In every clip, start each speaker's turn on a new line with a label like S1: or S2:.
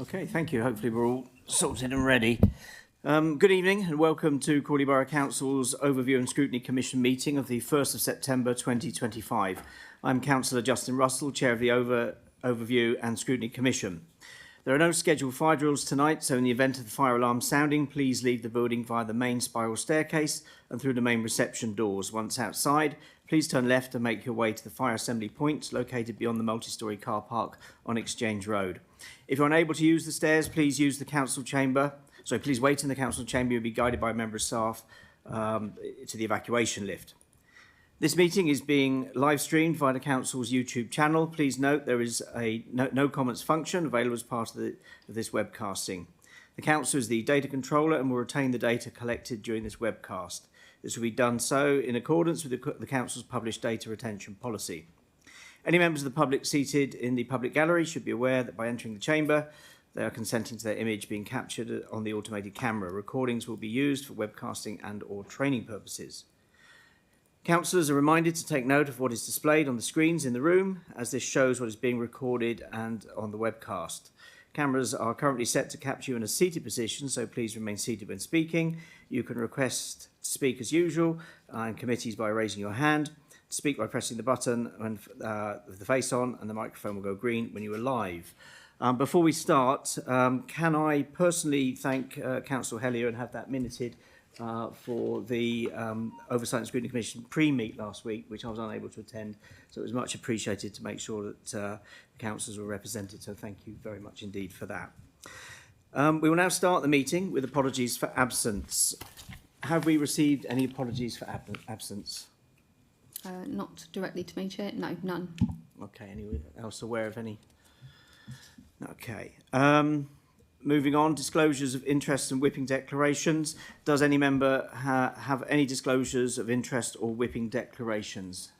S1: Okay, thank you. Hopefully we're all sorted and ready. Good evening and welcome to Crawley Borough Council's Overview and Scrutiny Commission meeting of the 1st of September 2025. I'm Councillor Justin Russell, Chair of the Overview and Scrutiny Commission. There are no scheduled fire drills tonight, so in the event of the fire alarm sounding, please leave the building via the main spiral staircase and through the main reception doors. Once outside, please turn left and make your way to the fire assembly point located beyond the multi-storey car park on Exchange Road. If you're unable to use the stairs, please use the council chamber. So please wait in the council chamber. You'll be guided by a member of staff to the evacuation lift. This meeting is being live streamed via the council's YouTube channel. Please note there is a no comments function available as part of this webcasting. The council is the data controller and will retain the data collected during this webcast. This will be done so in accordance with the council's published data retention policy. Any members of the public seated in the public gallery should be aware that by entering the chamber, they are consenting to their image being captured on the automated camera. Recordings will be used for webcasting and or training purposes. Councillors are reminded to take note of what is displayed on the screens in the room, as this shows what is being recorded and on the webcast. Cameras are currently set to capture you in a seated position, so please remain seated when speaking. You can request to speak as usual in committees by raising your hand, to speak by pressing the button with the face on, and the microphone will go green when you are live. Before we start, can I personally thank Councillor Hellier and have that minuted for the Oversight and Scrutiny Commission pre-meet last week, which I was unable to attend. So it was much appreciated to make sure that the councillors were represented. So thank you very much indeed for that. We will now start the meeting with apologies for absence. Have we received any apologies for absence?
S2: Not directly to me, Chair. No, none.
S1: Okay, anyone else aware of any? Okay. Moving on, disclosures of interest and whipping declarations. Does any member have any disclosures of interest or whipping declarations?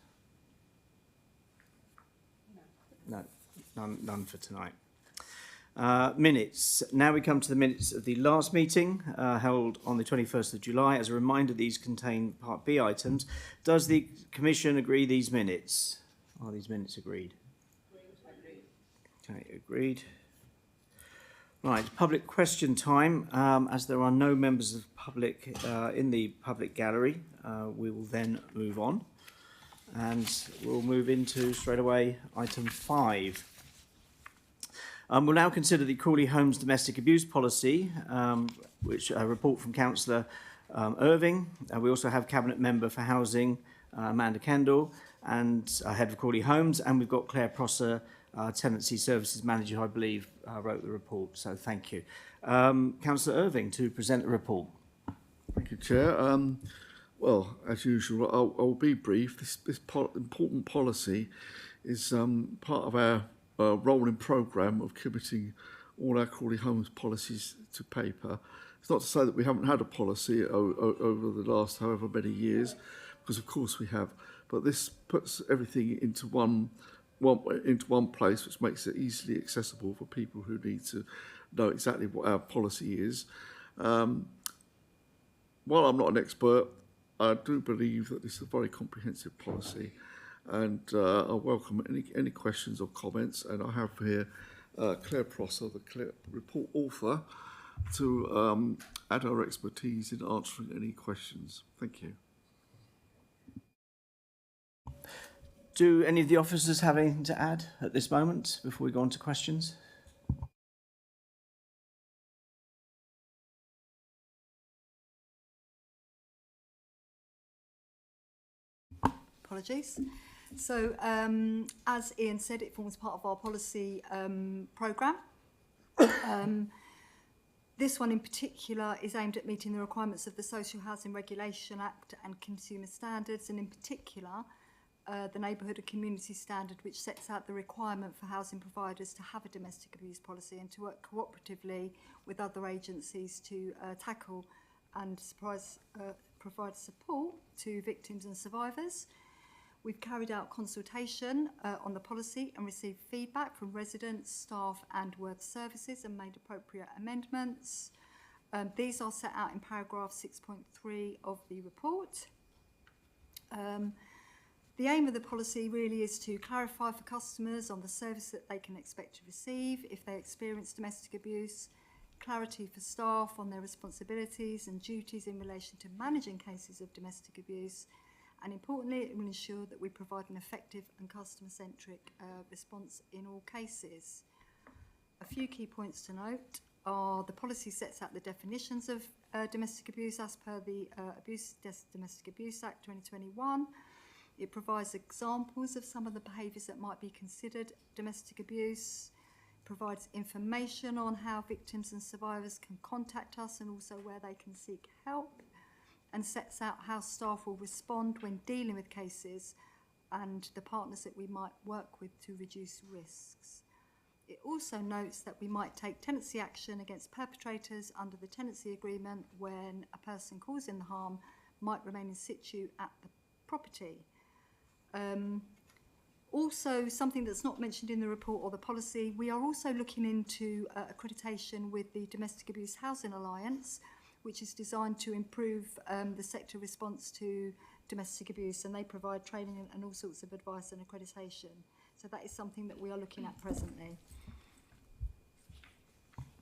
S1: No, none for tonight. Minutes. Now we come to the minutes of the last meeting held on the 21st of July. As a reminder, these contain Part B items. Does the Commission agree these minutes? Are these minutes agreed? Okay, agreed. Right, public question time. As there are no members of the public in the public gallery, we will then move on. And we'll move into, straight away, item 5. We'll now consider the Crawley Homes Domestic Abuse Policy, which a report from Councillor Irving. We also have Cabinet Member for Housing, Amanda Kendall, and Head of Crawley Homes, and we've got Claire Prosser, Tenancy Services Manager, who I believe wrote the report, so thank you. Councillor Irving to present the report.
S3: Thank you, Chair. Well, as usual, I'll be brief. This important policy is part of our rolling programme of committing all our Crawley Homes policies to paper. It's not to say that we haven't had a policy over the last however many years, because of course we have, but this puts everything into one place, which makes it easily accessible for people who need to know exactly what our policy is. While I'm not an expert, I do believe that this is a very comprehensive policy, and I welcome any questions or comments. And I have here Claire Prosser, the report author, to add our expertise in answering any questions. Thank you.
S1: Do any of the officers have anything to add at this moment before we go on to questions?
S4: Apologies. So, as Ian said, it forms part of our policy programme. This one in particular is aimed at meeting the requirements of the Social Housing Regulation Act and consumer standards, and in particular, the Neighbourhood and Community Standard, which sets out the requirement for housing providers to have a domestic abuse policy and to work cooperatively with other agencies to tackle and provide support to victims and survivors. We've carried out consultation on the policy and received feedback from residents, staff and work services and made appropriate amendments. These are set out in paragraph 6.3 of the report. The aim of the policy really is to clarify for customers on the service that they can expect to receive if they experience domestic abuse, clarity for staff on their responsibilities and duties in relation to managing cases of domestic abuse, and importantly, it will ensure that we provide an effective and customer-centric response in all cases. A few key points to note are the policy sets out the definitions of domestic abuse as per the Domestic Abuse Act 2021. It provides examples of some of the behaviours that might be considered domestic abuse, provides information on how victims and survivors can contact us and also where they can seek help, and sets out how staff will respond when dealing with cases and the partners that we might work with to reduce risks. It also notes that we might take tenancy action against perpetrators under the tenancy agreement when a person causing the harm might remain in situ at the property. Also, something that's not mentioned in the report or the policy, we are also looking into accreditation with the Domestic Abuse Housing Alliance, which is designed to improve the sector response to domestic abuse, and they provide training and all sorts of advice and accreditation. So that is something that we are looking at presently.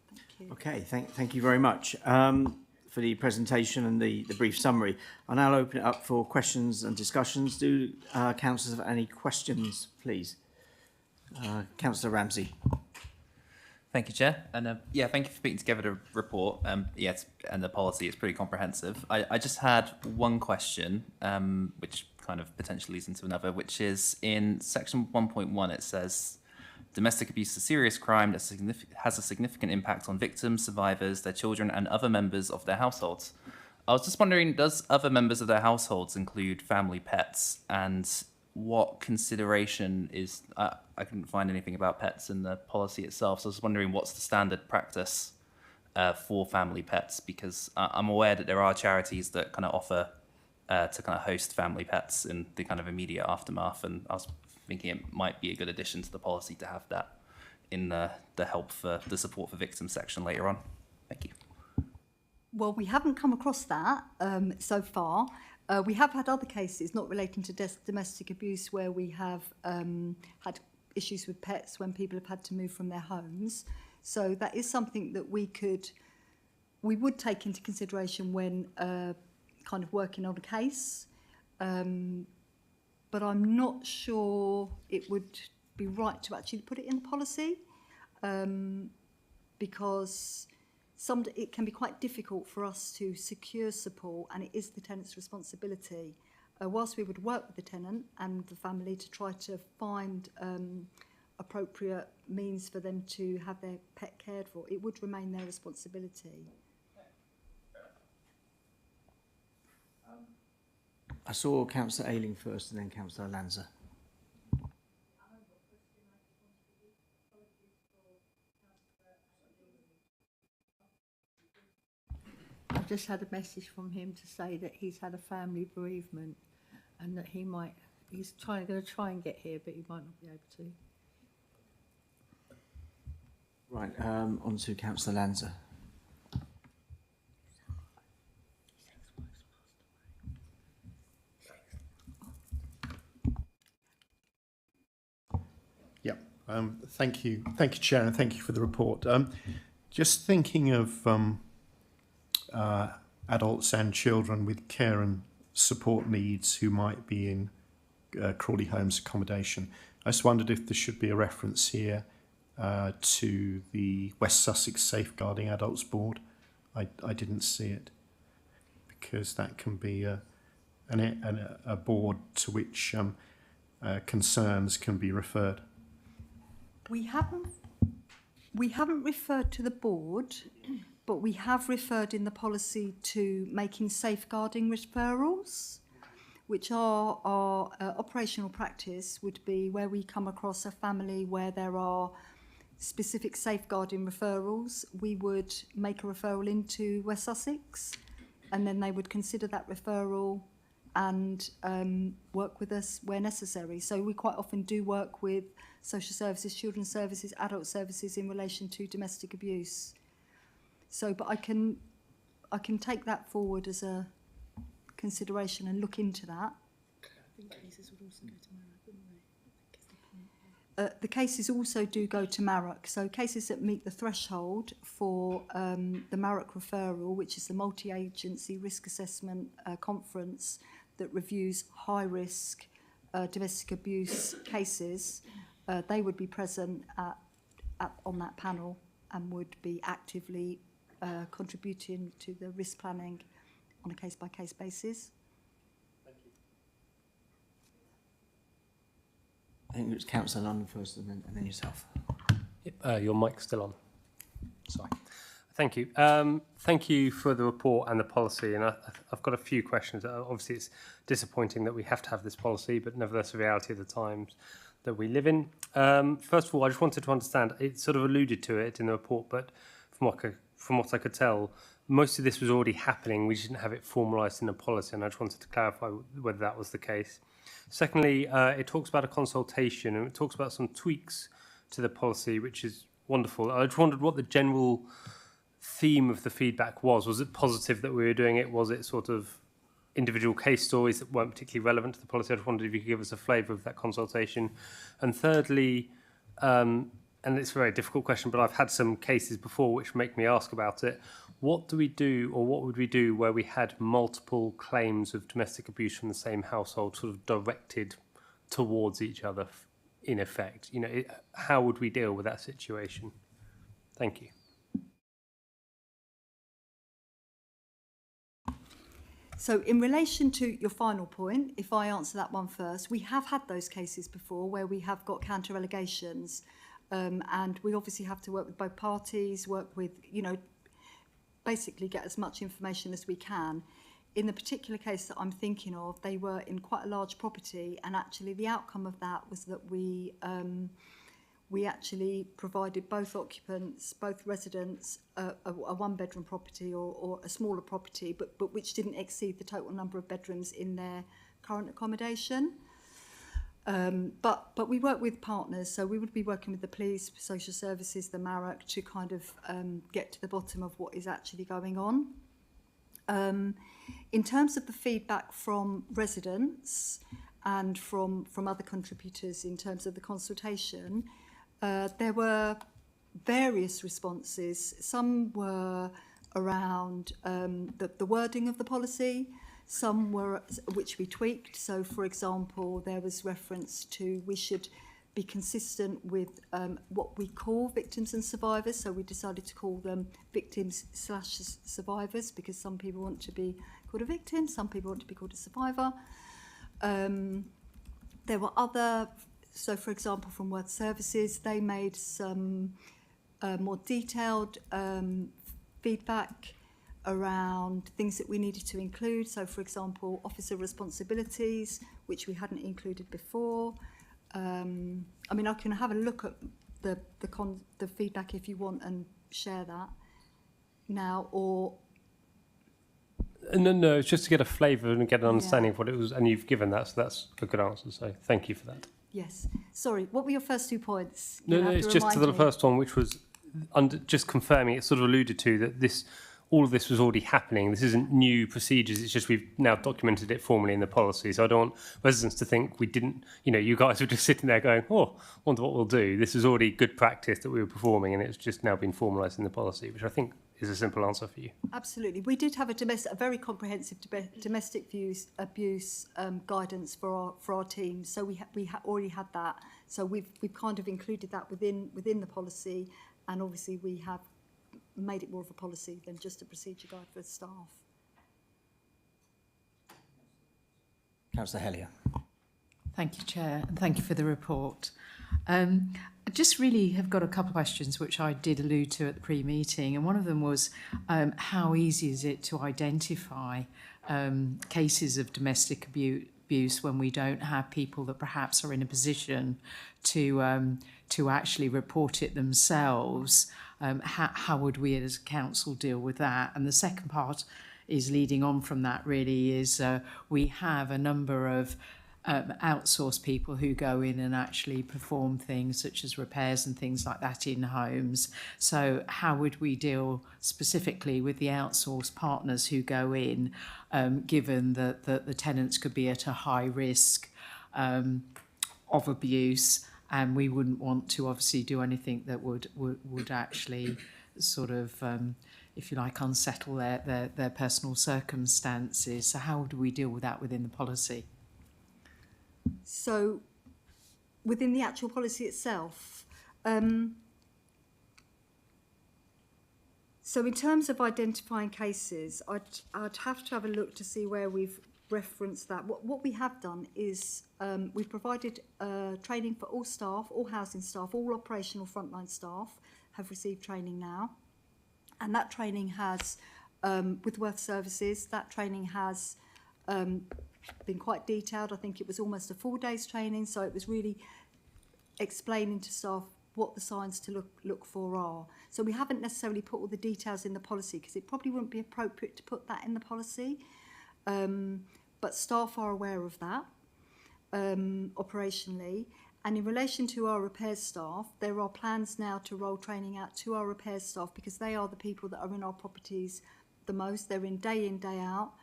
S4: Thank you.
S1: Okay, thank you very much for the presentation and the brief summary. I'll now open it up for questions and discussions. Do councillors have any questions, please? Councillor Ramsey.
S5: Thank you, Chair. And yeah, thank you for putting together the report. Yes, and the policy is pretty comprehensive. I just had one question, which kind of potentially leads into another, which is in section 1.1, it says, domestic abuse is a serious crime that has a significant impact on victims, survivors, their children, and other members of their households. I was just wondering, does other members of their households include family pets? And what consideration is... I couldn't find anything about pets in the policy itself, so I was wondering what's the standard practice for family pets, because I'm aware that there are charities that kind of offer to kind of host family pets in the kind of immediate aftermath, and I was thinking it might be a good addition to the policy to have that in the help for the support for victims section later on. Thank you.
S4: Well, we haven't come across that so far. We have had other cases not relating to domestic abuse where we have had issues with pets when people have had to move from their homes. So that is something that we would take into consideration when kind of working on a case. But I'm not sure it would be right to actually put it in the policy because it can be quite difficult for us to secure support, and it is the tenant's responsibility. Whilst we would work with the tenant and the family to try to find appropriate means for them to have their pet cared for, it would remain their responsibility.
S1: I saw Councillor Ayling first and then Councillor Lanza.
S6: I've just had a message from him to say that he's had a family bereavement and that he's going to try and get here, but he might not be able to.
S1: Right, on to Councillor Lanza.
S7: Thank you, Chair, and thank you for the report. Just thinking of adults and children with care and support needs who might be in Crawley Homes accommodation, I just wondered if there should be a reference here to the West Sussex Safeguarding Adults Board. I didn't see it, because that can be a board to which concerns can be referred.
S4: We haven't referred to the board, but we have referred in the policy to making safeguarding referrals, which are our operational practice would be where we come across a family where there are specific safeguarding referrals, we would make a referral into West Sussex, and then they would consider that referral and work with us where necessary. So we quite often do work with social services, children's services, adult services in relation to domestic abuse. So, but I can take that forward as a consideration and look into that. The cases also do go to MAROC. So cases that meet the threshold for the MAROC referral, which is the multi-agency risk assessment conference that reviews high-risk domestic abuse cases, they would be present on that panel and would be actively contributing to the risk planning on a case-by-case basis.
S1: I think it was Councillor London first and then yourself.
S8: Your mic's still on. Sorry. Thank you. Thank you for the report and the policy. And I've got a few questions. Obviously, it's disappointing that we have to have this policy, but nevertheless, the reality of the times that we live in. First of all, I just wanted to understand, it sort of alluded to it in the report, but from what I could tell, most of this was already happening. We just didn't have it formalised in a policy, and I just wanted to clarify whether that was the case. Secondly, it talks about a consultation, and it talks about some tweaks to the policy, which is wonderful. I just wondered what the general theme of the feedback was. Was it positive that we were doing it? Was it sort of individual case stories that weren't particularly relevant to the policy? I just wondered if you could give us a flavour of that consultation. And thirdly, and it's a very difficult question, but I've had some cases before which make me ask about it. What do we do, or what would we do where we had multiple claims of domestic abuse from the same household sort of directed towards each other in effect? You know, how would we deal with that situation? Thank you.
S4: So in relation to your final point, if I answer that one first, we have had those cases before where we have got counter allegations, and we obviously have to work with both parties, work with, you know, basically get as much information as we can. In the particular case that I'm thinking of, they were in quite a large property, and actually the outcome of that was that we actually provided both occupants, both residents, a one-bedroom property or a smaller property, but which didn't exceed the total number of bedrooms in their current accommodation. But we work with partners, so we would be working with the police, social services, the MAROC to kind of get to the bottom of what is actually going on. In terms of the feedback from residents and from other contributors in terms of the consultation, there were various responses. Some were around the wording of the policy, some were which we tweaked. So, for example, there was reference to we should be consistent with what we call victims and survivors. So we decided to call them victims/survivors because some people want to be called a victim, some people want to be called a survivor. There were other, so for example, from Word Services, they made some more detailed feedback around things that we needed to include. So, for example, officer responsibilities, which we hadn't included before. I mean, I can have a look at the feedback if you want and share that now, or...
S8: No, it's just to get a flavour and get an understanding of what it was, and you've given that, so that's a good answer, so thank you for that.
S4: Yes. Sorry, what were your first 2 points?
S8: No, it's just to the first one, which was just confirming, it sort of alluded to that all of this was already happening. This isn't new procedures. It's just we've now documented it formally in the policy. So I don't want residents to think we didn't, you guys were just sitting there going, oh, wonder what we'll do. This was already good practice that we were performing, and it's just now been formalised in the policy, which I think is a simple answer for you.
S4: Absolutely. We did have a very comprehensive domestic abuse guidance for our team. So we already had that. So we've kind of included that within the policy, and obviously we have made it more of a policy than just a procedure guide for staff.
S1: Councillor Hellier.
S9: Thank you, Chair, and thank you for the report. I just really have got a couple of questions which I did allude to at the pre-meeting, and one of them was how easy is it to identify cases of domestic abuse when we don't have people that perhaps are in a position to actually report it themselves? How would we as a council deal with that? And the second part is leading on from that really is we have a number of outsource people who go in and actually perform things such as repairs and things like that in homes. So how would we deal specifically with the outsourced partners who go in, given that the tenants could be at a high risk of abuse, and we wouldn't want to obviously do anything that would actually sort of, if you like, unsettle their personal circumstances. So how do we deal with that within the policy?
S4: So within the actual policy itself, so in terms of identifying cases, I'd have to have a look to see where we've referenced that. What we have done is we've provided training for all staff, all housing staff, all operational frontline staff have received training now. And that training has, with Worth Services, that training has been quite detailed. I think it was almost a 4 days training, so it was really explaining to staff what the signs to look for are. So we haven't necessarily put all the details in the policy because it probably wouldn't be appropriate to put that in the policy. But staff are aware of that operationally. And in relation to our repairs staff, there are plans now to roll training out to our repairs staff because they are the people that are in our properties the most. They're in, day out,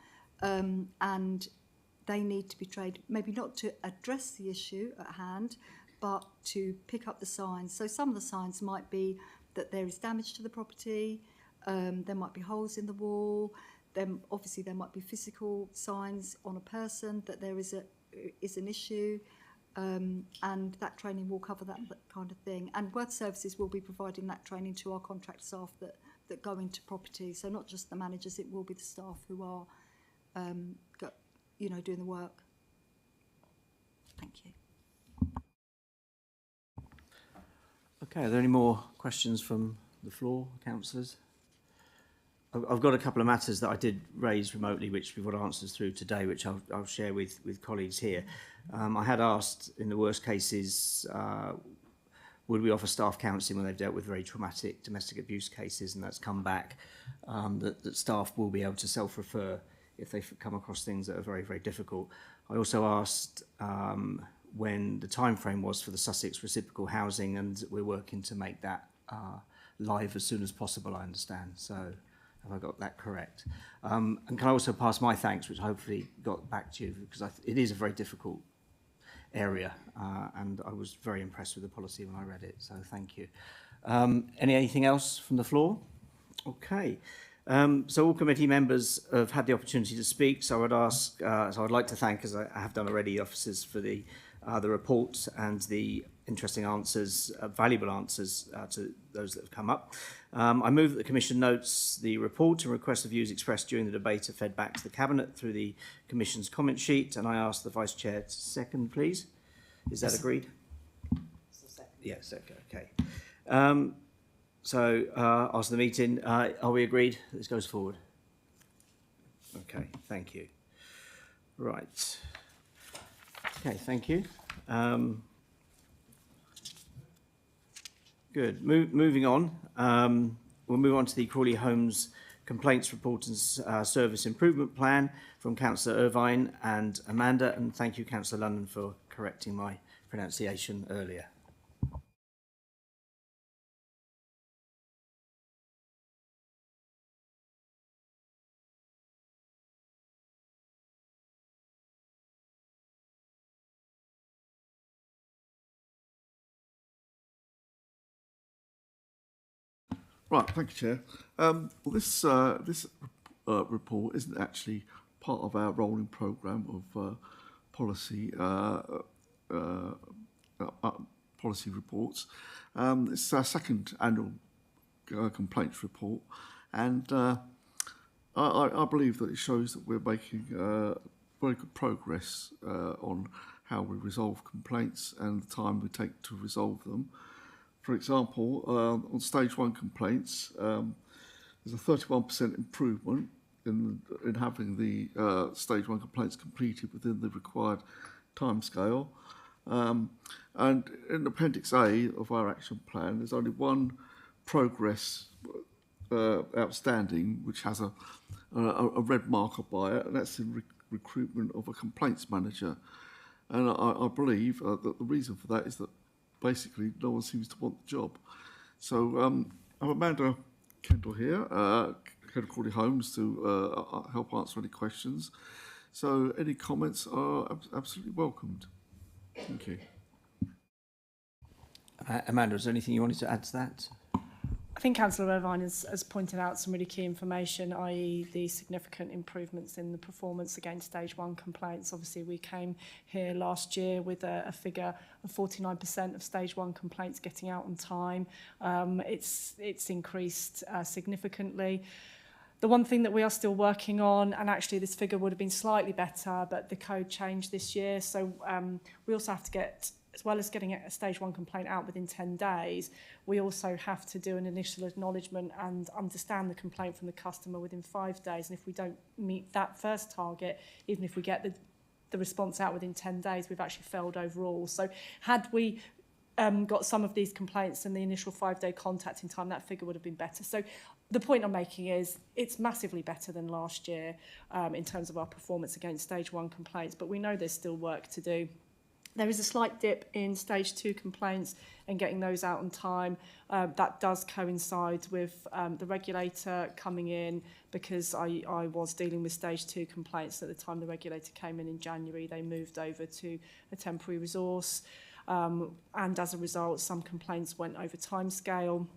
S4: and they need to be trained, maybe not to address the issue at hand, but to pick up the signs. So some of the signs might be that there is damage to the property, there might be holes in the wall, then obviously there might be physical signs on a person that there is an issue, and that training will cover that kind of thing. And Worth Services will be providing that training to our contract staff that go into property. So not just the managers, it will be the staff who are doing the work. Thank you.
S1: Okay, are there any more questions from the floor, councillors? I've got a couple of matters that I did raise remotely, which we've got answers through today, which I'll share with colleagues here. I had asked, in the worst cases, would we offer staff counselling when they've dealt with very traumatic domestic abuse cases, and that's come back, that staff will be able to self-refer if they come across things that are very, very difficult. I also asked when the time frame was for the Sussex reciprocal housing, and we're working to make that live as soon as possible, I understand. So have I got that correct? And can I also pass my thanks, which hopefully got back to you, because it is a very difficult area, and I was very impressed with the policy when I read it, so thank you. Anything else from the floor? Okay. So all committee members have had the opportunity to speak, so I'd like to thank, as I have done already, officers for the report and the interesting answers, valuable answers to those that have come up. I move that the Commission notes the report and request the views expressed during the debate are fed back to the Cabinet through the Commission's comment sheet, and I ask the Vice Chair to second, please. Is that agreed? Yes, okay. So after the meeting, are we agreed that this goes forward? Okay, thank you. Right. Okay, thank you. Good. Moving on, we'll move on to the Crawley Homes Complaints Report and Service Improvement Plan from Councillor Irvine and Amanda, and thank you, Councillor London, for correcting my pronunciation earlier.
S3: Right, thank you, Chair. Well, this report isn't actually part of our rolling programme of policy reports. It's our second annual complaints report, and I believe that it shows that we're making very good progress on how we resolve complaints and the time we take to resolve them. For example, on stage 1 complaints, there's a 31% improvement in having the stage 1 complaints completed within the required timescale. And in Appendix A of our action plan, there's only one progress outstanding, which has a red marker by it, and that's the recruitment of a complaints manager. And I believe that the reason for that is that basically no one seems to want the job. So I have Amanda Kendall here, head of Crawley Homes, to help answer any questions. So any comments are absolutely welcomed. Thank you.
S1: Amanda, is there anything you wanted to add to that?
S10: I think Councillor Irvine has pointed out some really key information, i.e. the significant improvements in the performance against stage 1 complaints. Obviously, we came here last year with a figure of 49% of stage 1 complaints getting out on time. It's increased significantly. The one thing that we are still working on, and actually this figure would have been slightly better, but the code changed this year. So we also have to get, as well as getting a stage 1 complaint out within 10 days, we also have to do an initial acknowledgement and understand the complaint from the customer within 5 days. And if we don't meet that first target, even if we get the response out within 10 days, we've actually failed overall. So had we got some of these complaints in the initial 5-day contacting time, that figure would have been better. So the point I'm making is it's massively better than last year in terms of our performance against stage 1 complaints, but we know there's still work to do. There is a slight dip in stage 2 complaints and getting those out on time. That does coincide with the regulator coming in, because I was dealing with stage 2 complaints at the time the regulator came in January. They moved over to a temporary resource, and as a result, some complaints went over timescale.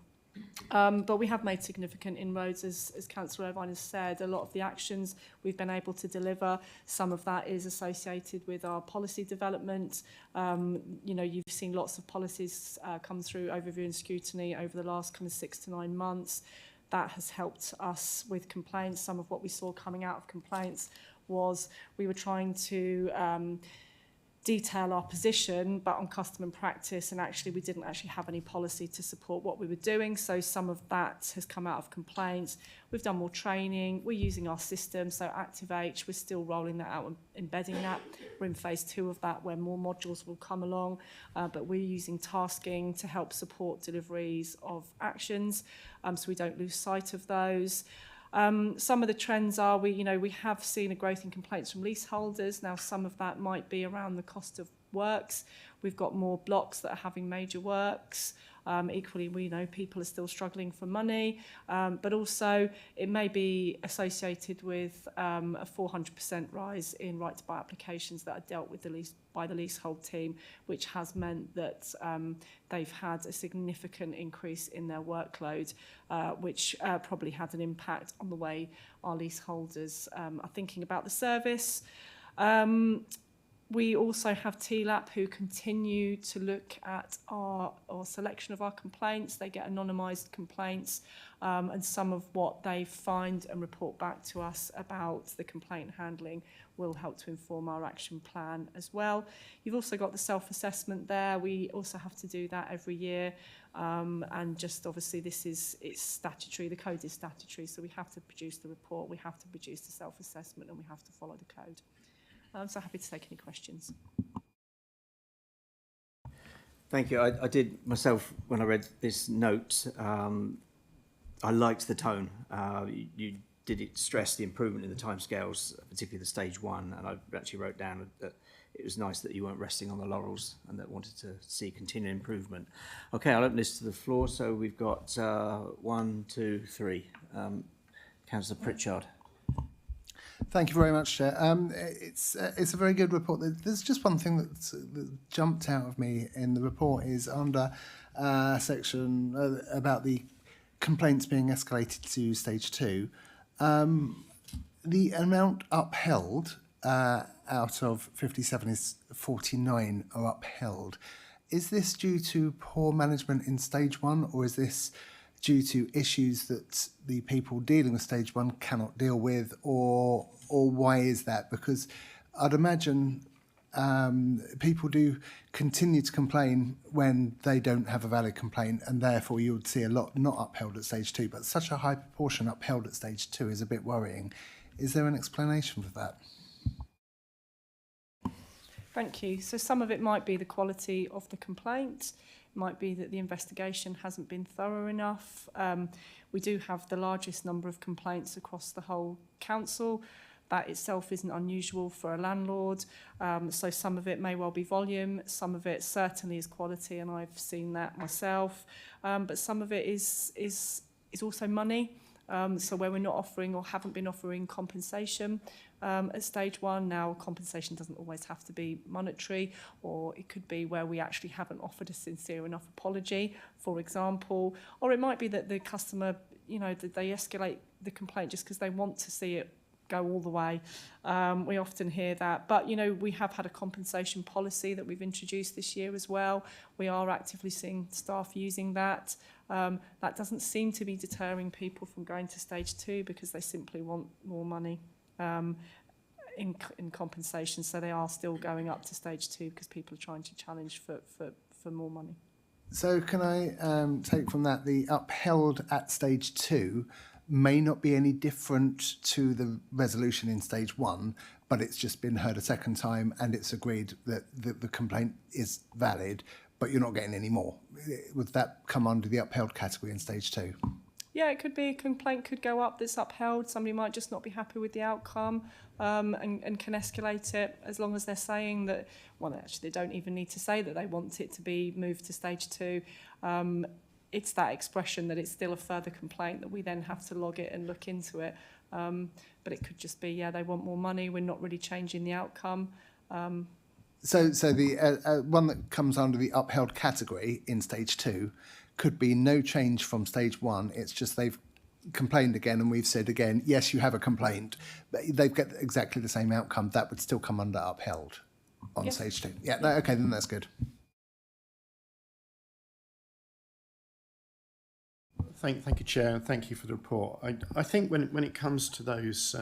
S10: But we have made significant inroads, as Councillor Irvine has said. A lot of the actions we've been able to deliver, some of that is associated with our policy development. You know, you've seen lots of policies come through overview and scrutiny over the last kind of 6 to 9 months. That has helped us with complaints. Some of what we saw coming out of complaints was we were trying to detail our position, but on custom and practice, and actually we didn't actually have any policy to support what we were doing. So some of that has come out of complaints. We've done more training. We're using our system, so ActiveH, we're still rolling that out and embedding that. We're in phase 2 of that, where more modules will come along, but we're using tasking to help support deliveries of actions, so we don't lose sight of those. Some of the trends are we have seen a growth in complaints from leaseholders. Now, some of that might be around the cost of works. We've got more blocks that are having major works. Equally, we know people are still struggling for money, but also it may be associated with a 400% rise in right to buy applications that are dealt with by the leasehold team, which has meant that they've had a significant increase in their workload, which probably had an impact on the way our leaseholders are thinking about the service. We also have TLAP, who continue to look at our selection of our complaints. They get anonymised complaints, and some of what they find and report back to us about the complaint handling will help to inform our action plan as well. You've also got the self-assessment there. We also have to do that every year, and just obviously it's statutory. The code is statutory, so we have to produce the report, we have to produce the self-assessment, and we have to follow the code. I'm so happy to take any questions.
S1: Thank you. I did myself, when I read this note, I liked the tone. You did stress the improvement in the timescales, particularly the stage 1, and I actually wrote down that it was nice that you weren't resting on the laurels and that wanted to see continued improvement. Okay, I'll open this to the floor. So we've got 1, 2, 3. Councillor Pritchard.
S11: Thank you very much, Chair. It's a very good report. There's just one thing that jumped out of me in the report is under section about the complaints being escalated to stage 2. The amount upheld out of 57 is 49 are upheld. Is this due to poor management in stage 1, or is this due to issues that the people dealing with stage 1 cannot deal with, or why is that? Because I'd imagine people do continue to complain when they don't have a valid complaint, and therefore you would see a lot not upheld at stage 2, but such a high proportion upheld at stage 2 is a bit worrying. Is there an explanation for that?
S10: Thank you. So some of it might be the quality of the complaint. It might be that the investigation hasn't been thorough enough. We do have the largest number of complaints across the whole council. That itself isn't unusual for a landlord. So some of it may well be volume, some of it certainly is quality, and I've seen that myself. But some of it is also money. So where we're not offering or haven't been offering compensation at stage one. Now, compensation doesn't always have to be monetary, or it could be where we actually haven't offered a sincere enough apology, for example. Or it might be that the customer, that they escalate the complaint just because they want to see it go all the way. We often hear that. But, we have had a compensation policy that we've introduced this year as well. We are actively seeing staff using that. That doesn't seem to be deterring people from going to stage 2 because they simply want more money in compensation. So they are still going up to stage 2 because people are trying to challenge for more money.
S11: So can I take from that the upheld at stage 2 may not be any different to the resolution in stage 1, but it's just been heard a second time and it's agreed that the complaint is valid, but you're not getting any more. Would that come under the upheld category in stage 2?
S10: Yeah, it could be a complaint could go up that's upheld. Somebody might just not be happy with the outcome and can escalate it as long as they're saying that, well, actually, they don't even need to say that they want it to be moved to stage 2. It's that expression that it's still a further complaint that we then have to log it and look into it. But it could just be, they want more money. We're not really changing the outcome.
S11: So the one that comes under the upheld category in stage 2 could be no change from stage 1. It's just they've complained again and we've said again, yes, you have a complaint, but they've got exactly the same outcome. That would still come under upheld on stage 2. Yeah, no, okay, then that's good.
S7: Thank you, Chair, and thank you for the report. I think when it comes to those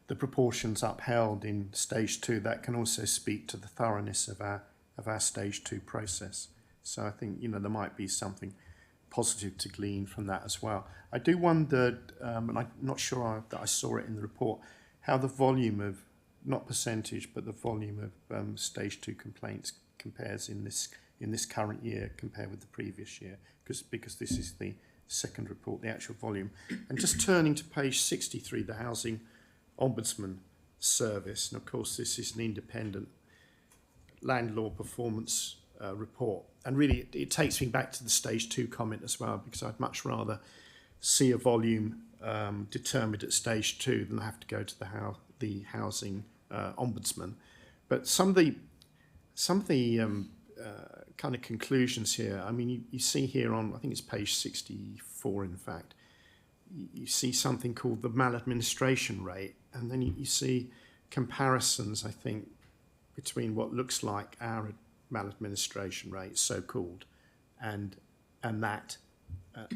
S7: the proportions upheld in stage 2, that can also speak to the thoroughness of our stage 2 process. So I think there might be something positive to glean from that as well. I do wonder, and I'm not sure that I saw it in the report, how the volume of, not percentage, but the volume of stage 2 complaints compares in this current year compared with the previous year, because this is the second report, the actual volume. And just turning to page 63, the Housing Ombudsman Service, and of course this is an independent landlord performance report, and really it takes me back to the stage 2 comment as well, because I'd much rather see a volume determined at stage 2 than have to go to the housing ombudsman. But some of the kind of conclusions here, I mean, you see here on, I think it's page 64 in fact, you see something called the maladministration rate, and then you see comparisons, I think, between what looks like our maladministration rate, so-called, and that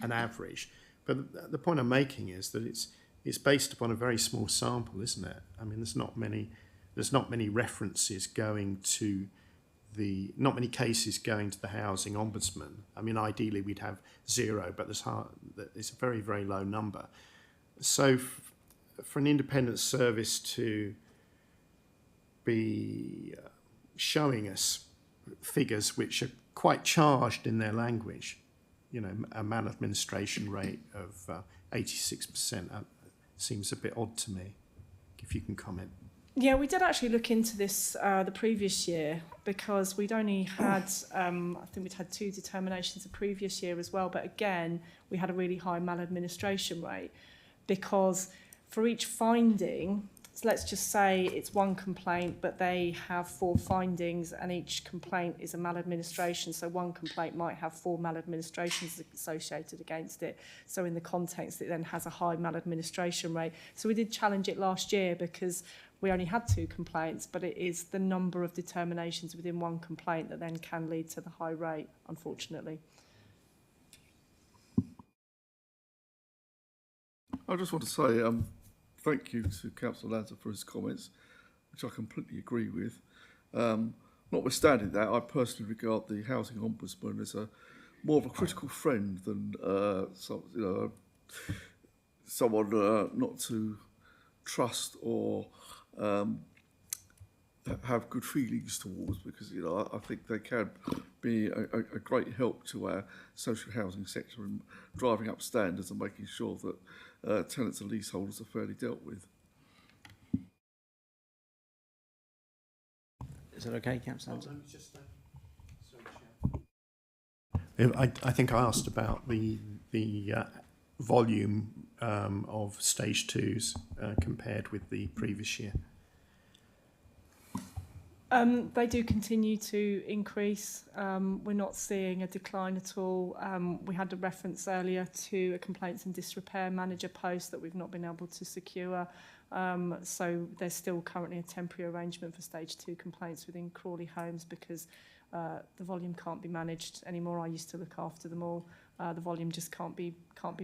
S7: an average. But the point I'm making is that it's based upon a very small sample, isn't it? I mean, there's not many references going to not many cases going to the housing ombudsman. I mean, ideally we'd have 0, but it's a very, very low number. So for an independent service to be showing us figures which are quite charged in their language, a maladministration rate of 86% seems a bit odd to me, if you can comment.
S10: Yeah, we did actually look into this the previous year, because we'd only had, I think we'd had 2 determinations the previous year as well, but again, we had a really high maladministration rate, because for each finding, so let's just say it's 1 complaint, but they have 4 findings, and each complaint is a maladministration, so 1 complaint might have 4 maladministrations associated against it. So in the context, it then has a high maladministration rate. So we did challenge it last year because we only had 2 complaints, but it is the number of determinations within 1 complaint that then can lead to the high rate, unfortunately.
S3: I just want to say thank you to Councillor Lanza for his comments, which I completely agree with. Notwithstanding that, I personally regard the Housing Ombudsman as more of a critical friend than someone not to trust or have good feelings towards, because I think they can be a great help to our social housing sector in driving up standards and making sure that tenants and leaseholders are fairly dealt with.
S1: Is that okay, Councillor Lanza?
S7: I think I asked about the volume of stage twos compared with the previous year.
S10: They do continue to increase. We're not seeing a decline at all. We had a reference earlier to a complaints and disrepair manager post that we've not been able to secure. So there's still currently a temporary arrangement for stage 2 complaints within Crawley homes because the volume can't be managed anymore. I used to look after them all. The volume just can't be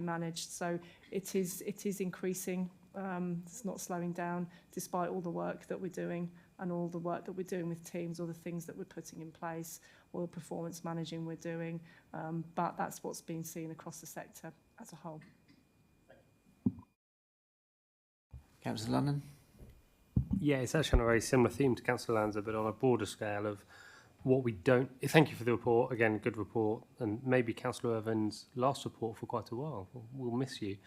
S10: managed. So it is increasing. It's not slowing down despite all the work that we're doing and all the work that we're doing with teams, all the things that we're putting in place, all the performance managing we're doing. But that's what's been seen across the sector as a whole.
S1: Councillor London?
S8: Yeah, it's actually on a very similar theme to Councillor Lanza, but on a broader scale of what we don't... Thank you for the report. Again, good report. And maybe Councillor Irvin's last report for quite a while. We'll miss you.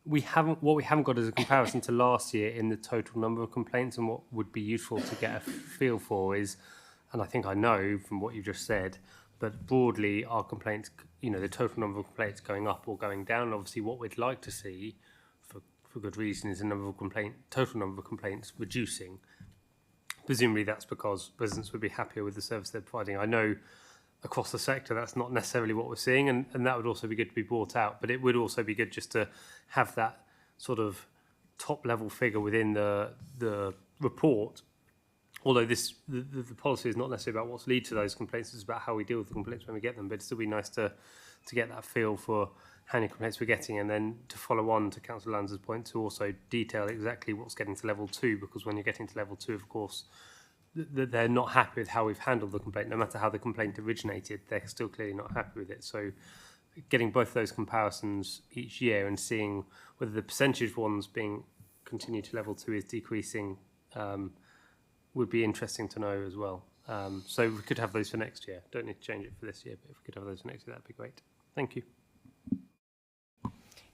S8: We haven't got is a comparison to last year in the total number of complaints, and what would be useful to get a feel for is, and I think I know from what you just said, but broadly our complaints, the total number of complaints going up or going down. Obviously what we'd like to see, for good reason, is the total number of complaints reducing. Presumably that's because residents would be happier with the service they're providing. I know across the sector that's not necessarily what we're seeing, and that would also be good to be brought out, but it would also be good just to have that sort of top level figure within the report. Although the policy is not necessarily about what's lead to those complaints, it's about how we deal with the complaints when we get them, but it'd still be nice to get that feel for how many complaints we're getting, and then to follow on to Councillor Lanza's point, to also detail exactly what's getting to level 2, because when you're getting to level 2, of course, they're not happy with how we've handled the complaint. No matter how the complaint originated, they're still clearly not happy with it. So getting both those comparisons each year and seeing whether the percentage ones being continued to level 2 is decreasing would be interesting to know as well. So we could have those for next year. Don't need to change it for this year, but if we could have those for next year, that'd be great. Thank you.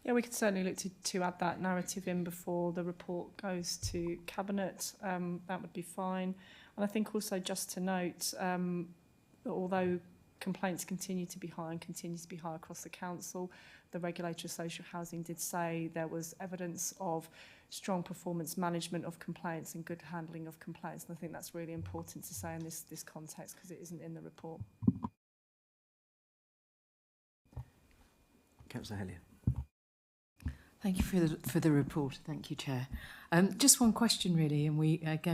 S10: Yeah, we could certainly look to add that narrative in before the report goes to Cabinet. That would be fine. And I think also just to note that although complaints continue to be high and continue to be high across the council, the regulator of social housing did say there was evidence of strong performance management of complaints and good handling of complaints. And I think that's really important to say in this context because it isn't in the report.
S1: Councillor Hellier.
S9: Thank you for the report. Thank you, Chair. Just one question, really, and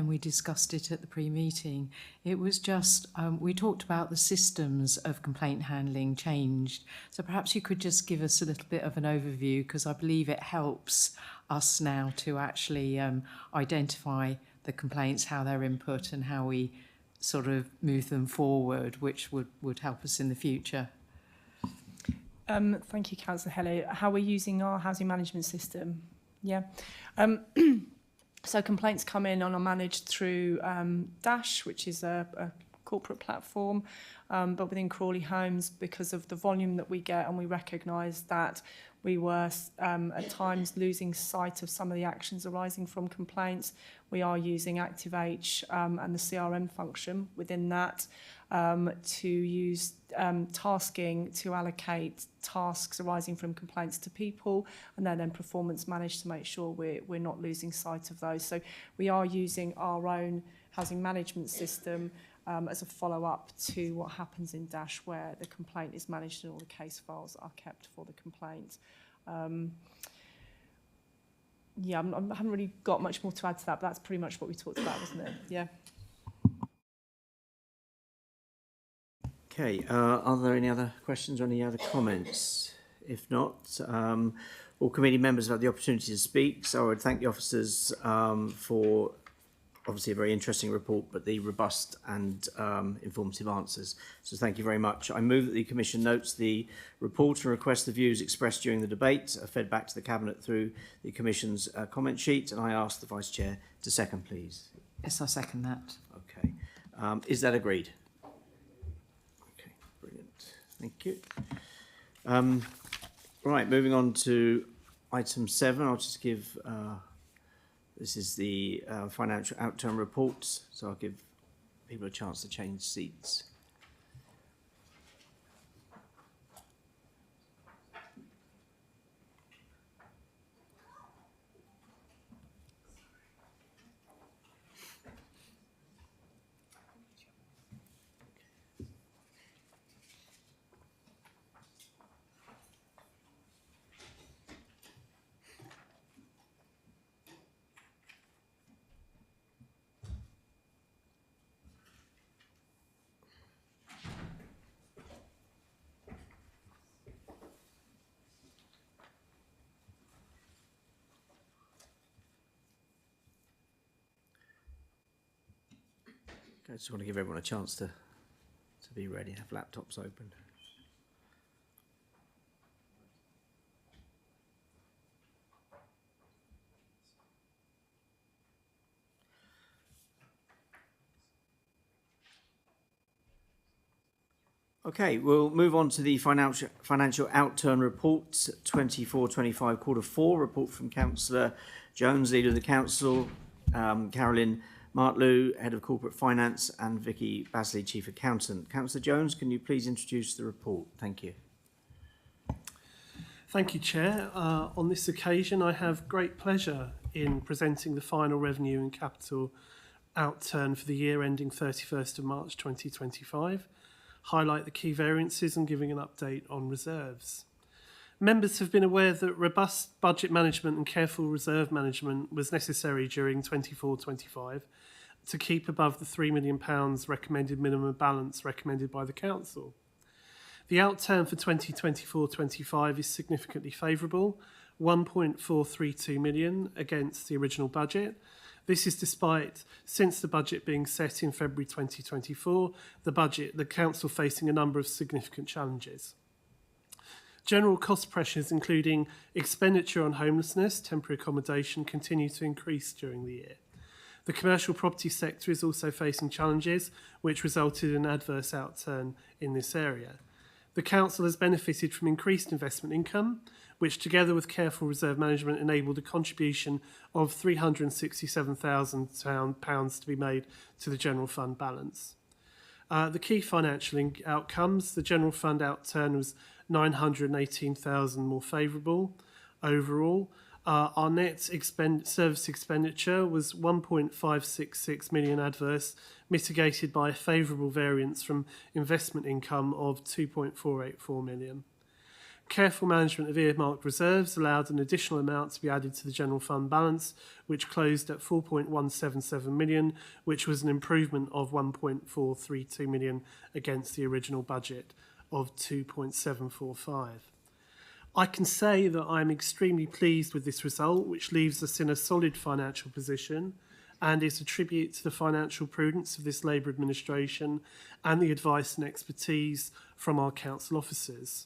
S9: we discussed it at the pre-meeting. It was just, we talked about the systems of complaint handling changed. So perhaps you could just give us a little bit of an overview, because I believe it helps us now to actually identify the complaints, how they're input, and how we sort of move them forward, which would help us in the future.
S10: Thank you, Councillor Helly. How we're using our housing management system. Yeah. So complaints come in and are managed through Dash, which is a corporate platform. But within Crawley Homes, because of the volume that we get, and we recognise that we were at times losing sight of some of the actions arising from complaints, we are using ActiveH and the CRM function within that to use tasking to allocate tasks arising from complaints to people, and then performance manage to make sure we're not losing sight of those. So we are using our own housing management system as a follow-up to what happens in Dash, where the complaint is managed and all the case files are kept for the complaint. Yeah, I haven't really got much more to add to that, but that's pretty much what we talked about, wasn't it? Yeah.
S1: Okay, are there any other questions or any other comments? If not, all committee members have had the opportunity to speak, so I would thank the officers for obviously a very interesting report, but the robust and informative answers. So thank you very much. I move that the Commission notes the report and request the views expressed during the debate are fed back to the Cabinet through the Commission's comment sheet, and I ask the Vice Chair to second, please.
S9: Yes, I second that.
S1: Okay. Is that agreed? Okay, brilliant. Thank you. Right, moving on to item 7. I'll just give This is the financial outturn reports, so I'll give people a chance to change seats. I just want to give everyone a chance to be ready, have laptops open. Okay, we'll move on to the financial outturn reports 24-25 Q4 report from Councillor Jones, Leader of the Council, Carolyn Martlew, Head of Corporate Finance, and Vicky Basley, Chief Accountant. Councillor Jones, can you please introduce the report? Thank you.
S12: Thank you, Chair. On this occasion, I have great pleasure in presenting the final revenue and capital outturn for the year ending 31st of March 2025, highlight the key variances and giving an update on reserves. Members have been aware that robust budget management and careful reserve management was necessary during 24-25 to keep above the £3 million recommended minimum balance recommended by the Council. The outturn for 2024-25 is significantly favourable, 1.432 million against the original budget. This is despite, since the budget being set in February 2024, the Council facing a number of significant challenges. General cost pressures, including expenditure on homelessness, temporary accommodation, continue to increase during the year. The commercial property sector is also facing challenges, which resulted in an adverse outturn in this area. The Council has benefited from increased investment income, which together with careful reserve management enabled a contribution of £367,000 to be made to the general fund balance. The key financial outcomes, the general fund outturn was 918,000 more favourable overall. Our net service expenditure was 1.566 million adverse, mitigated by a favourable variance from investment income of 2.484 million. Careful management of earmarked reserves allowed an additional amount to be added to the general fund balance, which closed at 4.177 million, which was an improvement of 1.432 million against the original budget of 2.745. I can say that I'm extremely pleased with this result, which leaves us in a solid financial position and is a tribute to the financial prudence of this Labour administration and the advice and expertise from our council officers.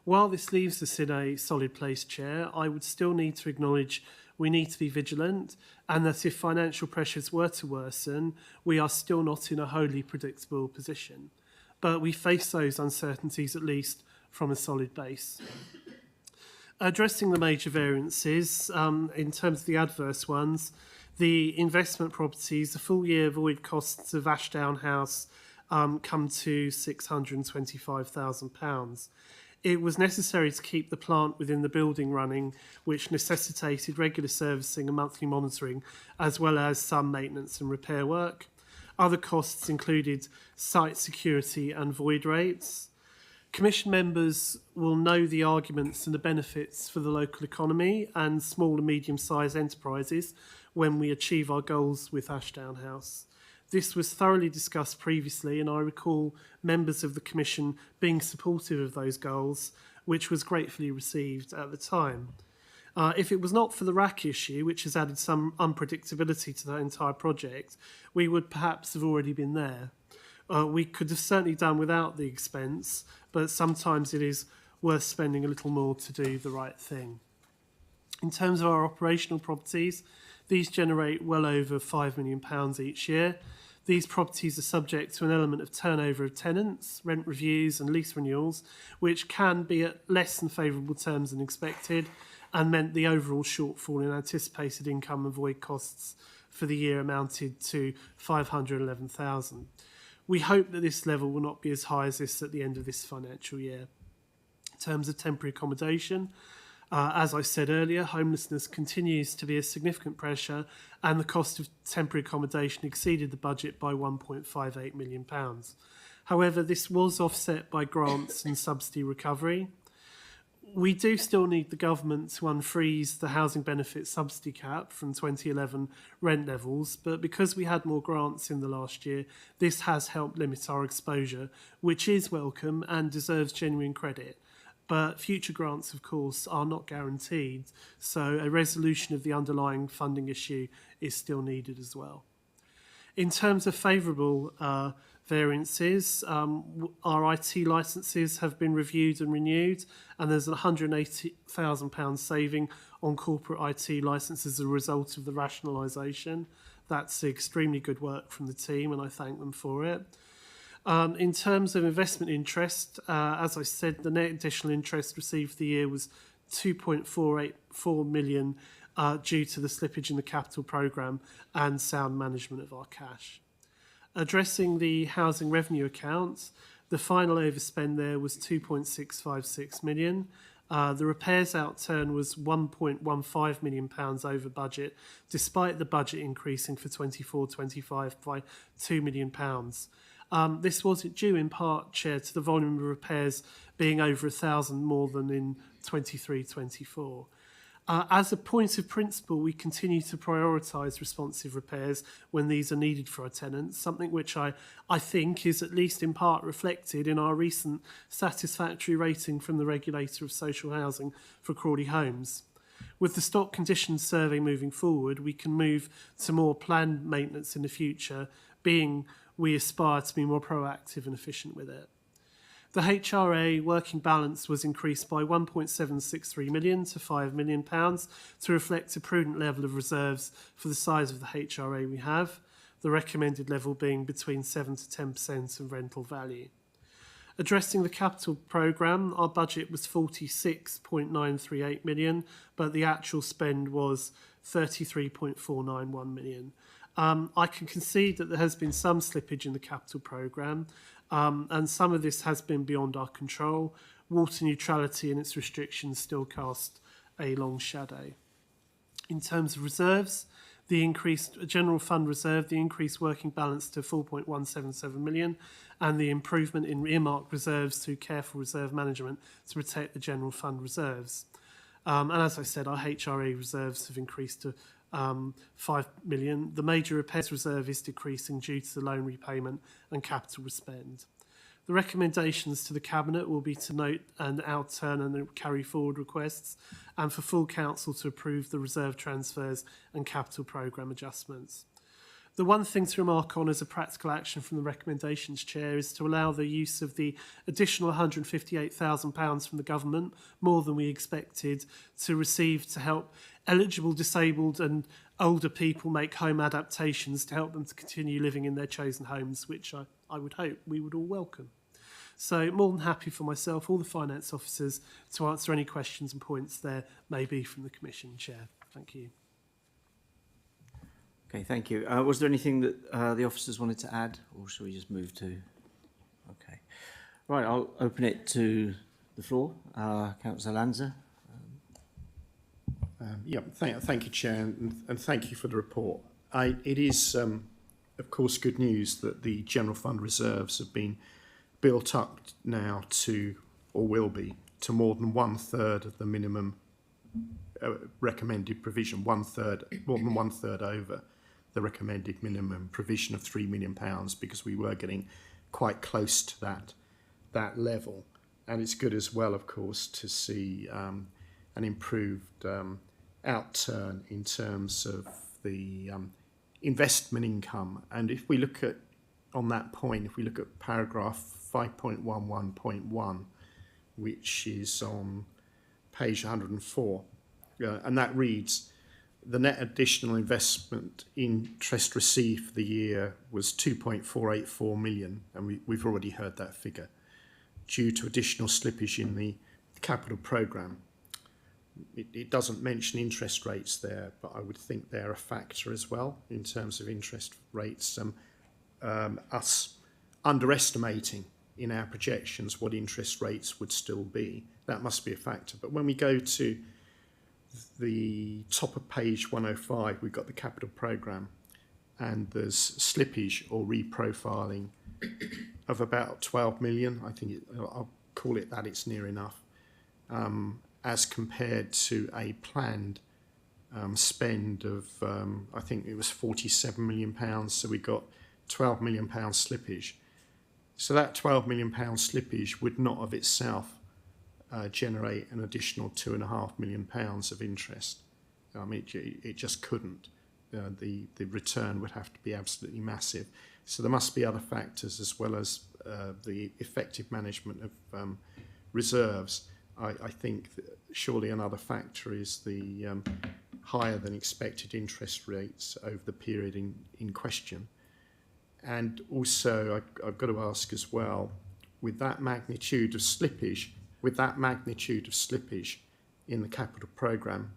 S12: While this leaves us in a solid place, Chair, I would still need to acknowledge we need to be vigilant and that if financial pressures were to worsen, we are still not in a wholly predictable position. But we face those uncertainties at least from a solid base. Addressing the major variances, in terms of the adverse ones, the investment properties, the full year void costs of Ashdown House come to £625,000. It was necessary to keep the plant within the building running, which necessitated regular servicing and monthly monitoring, as well as some maintenance and repair work. Other costs included site security and void rates. Commission members will know the arguments and the benefits for the local economy and small and medium-sized enterprises when we achieve our goals with Ashdown House. This was thoroughly discussed previously, and I recall members of the Commission being supportive of those goals, which was gratefully received at the time. If it was not for the RAC issue, which has added some unpredictability to the entire project, we would perhaps have already been there. We could have certainly done without the expense, but sometimes it is worth spending a little more to do the right thing. In terms of our operational properties, these generate well over £5 million each year. These properties are subject to an element of turnover of tenants, rent reviews and lease renewals, which can be at less than favourable terms than expected, and meant the overall shortfall in anticipated income and void costs for the year amounted to 511,000. We hope that this level will not be as high as this at the end of this financial year. In terms of temporary accommodation, as I said earlier, homelessness continues to be a significant pressure, and the cost of temporary accommodation exceeded the budget by £1.58 million. However, this was offset by grants and subsidy recovery. We do still need the government to unfreeze the housing benefit subsidy cap from 2011 rent levels, but because we had more grants in the last year, this has helped limit our exposure, which is welcome and deserves genuine credit. But future grants, of course, are not guaranteed, so a resolution of the underlying funding issue is still needed as well. In terms of favourable variances, our IT licences have been reviewed and renewed, and there's a £180,000 saving on corporate IT licences as a result of the rationalisation. That's extremely good work from the team, and I thank them for it. In terms of investment interest, as I said, the net additional interest received for the year was £2.484 million due to the slippage in the capital programme and sound management of our cash. Addressing the housing revenue accounts, the final overspend there was £2.656 million. The repairs outturn was £1.15 million over budget, despite the budget increasing for 24-25 by £2 million. This was due in part, Chair, to the volume of repairs being over 1,000 more than in 23-24. As a point of principle, we continue to prioritise responsive repairs when these are needed for our tenants, something which I think is at least in part reflected in our recent satisfactory rating from the regulator of social housing for Crawley Homes. With the stock conditions survey moving forward, we can move to more planned maintenance in the future, being we aspire to be more proactive and efficient with it. The HRA working balance was increased by £1.763 million to £5 million to reflect a prudent level of reserves for the size of the HRA we have, the recommended level being between 7 to 10% of rental value. Addressing the capital programme, our budget was £46.938 million, but the actual spend was £33.491 million. I can concede that there has been some slippage in the capital programme, and some of this has been beyond our control. Water neutrality and its restrictions still cast a long shadow. In terms of reserves, the increased general fund reserve, the increased working balance to 4.177 million, and the improvement in earmarked reserves through careful reserve management to protect the general fund reserves. And as I said, our HRA reserves have increased to 5 million. The major repairs reserve is decreasing due to the loan repayment and capital spend. The recommendations to the Cabinet will be to note and outturn and carry forward requests, and for full council to approve the reserve transfers and capital programme adjustments. The one thing to remark on as a practical action from the recommendations, Chair, is to allow the use of the additional £158,000 from the government, more than we expected, to receive to help eligible disabled and older people make home adaptations to help them to continue living in their chosen homes, which I would hope we would all welcome. So more than happy for myself, all the finance officers, to answer any questions and points there may be from the Commission, Chair. Thank you.
S1: Okay, thank you. Was there anything that the officers wanted to add, or shall we just move to? Okay. Right, I'll open it to the floor. Councillor Lanza.
S7: Thank you, Chair, and thank you for the report. It is, of course, good news that the general fund reserves have been built up now to, or will be, to more than 1/3 of the minimum recommended provision, more than one third over the recommended minimum provision of £3 million, because we were getting quite close to that level. And it's good as well, of course, to see an improved outturn in terms of the investment income. And if we look at, on that point, if we look at paragraph 5.11.1, which is on page 104, and that reads, the net additional investment interest received for the year was 2.484 million, and we've already heard that figure, due to additional slippage in the capital programme. it doesn't mention interest rates there, but I would think they're a factor as well in terms of interest rates. Us underestimating in our projections what interest rates would still be, that must be a factor. But when we go to the top of page 105, we've got the capital programme, and there's slippage or reprofiling of about 12 million. I think I'll call it that, it's near enough, as compared to a planned spend of, I think it was £47 million. So we got £12 million slippage. So that £12 million slippage would not of itself generate an additional £2.5 million of interest. I mean, it just couldn't. The return would have to be absolutely massive. So there must be other factors as well as the effective management of reserves. I think that surely another factor is the higher than expected interest rates over the period in question. And also, I've got to ask as well, with that magnitude of slippage in the capital programme,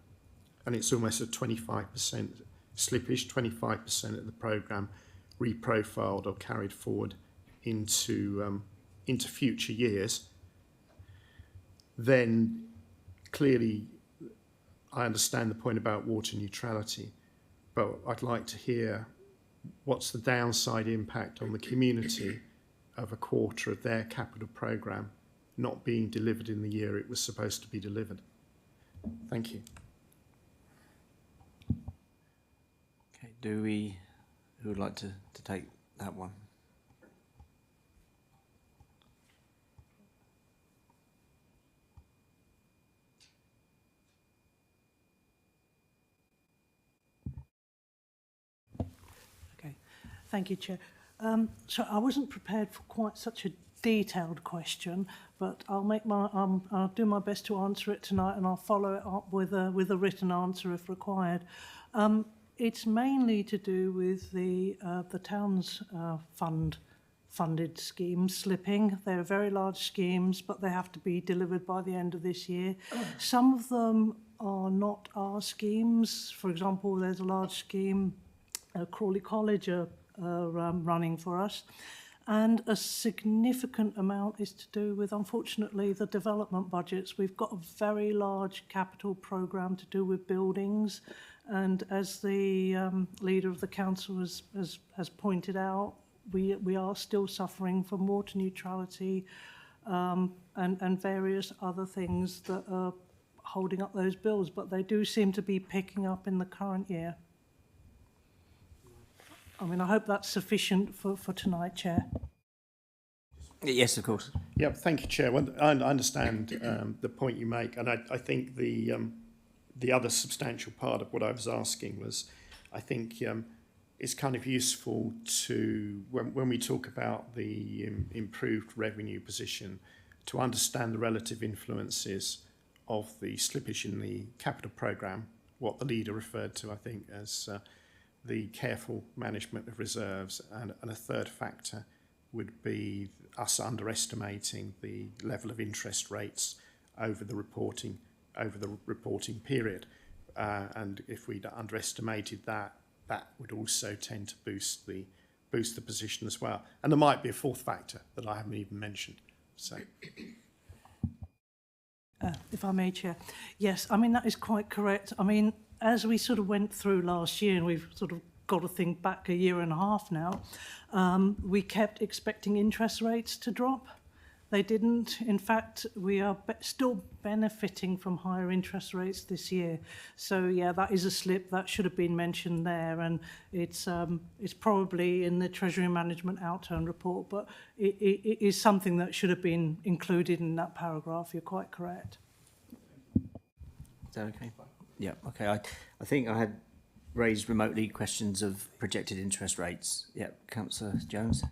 S7: and it's almost a 25% slippage, 25% of the programme reprofiled or carried forward into future years, then clearly I understand the point about water neutrality, but I'd like to hear what's the downside impact on the community of a quarter of their capital programme not being delivered in the year it was supposed to be delivered. Thank you.
S1: Okay, who would like to take that one?
S13: Thank you, Chair. So I wasn't prepared for quite such a detailed question, but I'll do my best to answer it tonight, and I'll follow it up with a written answer if required. It's mainly to do with the town's funded schemes slipping. They're very large schemes, but they have to be delivered by the end of this year. Some of them are not our schemes. For example, there's a large scheme, Crawley College running for us, and a significant amount is to do with, unfortunately, the development budgets. We've got a very large capital programme to do with buildings, and as the leader of the council has pointed out, we are still suffering from water neutrality and various other things that are holding up those bills, but they do seem to be picking up in the current year. I mean, I hope that's sufficient for tonight, Chair.
S1: Yes, of course.
S7: Yeah, thank you, Chair. Well, I understand the point you make, and I think the other substantial part of what I was asking was, I think it's kind of useful to, when we talk about the improved revenue position, to understand the relative influences of the slippage in the capital programme, what the leader referred to, I think, as the careful management of reserves, and a third factor would be us underestimating the level of interest rates over the reporting period, and if we'd underestimated that, that would also tend to boost the position as well. And there might be a fourth factor that I haven't even mentioned. So,
S13: if I may, Chair, yes, I mean that is quite correct. I mean, as we sort of went through last year, and we've sort of got to think back a year and a half now, we kept expecting interest rates to drop. They didn't. In fact, we are still benefiting from higher interest rates this year. So yeah, that is a slip that should have been mentioned there, and it's probably in the Treasury Management Outturn report, but it is something that should have been included in that paragraph. You're quite correct.
S1: Is that okay? Yeah, okay. I think I had raised remotely questions of projected interest rates. Yeah, Councillor Jones.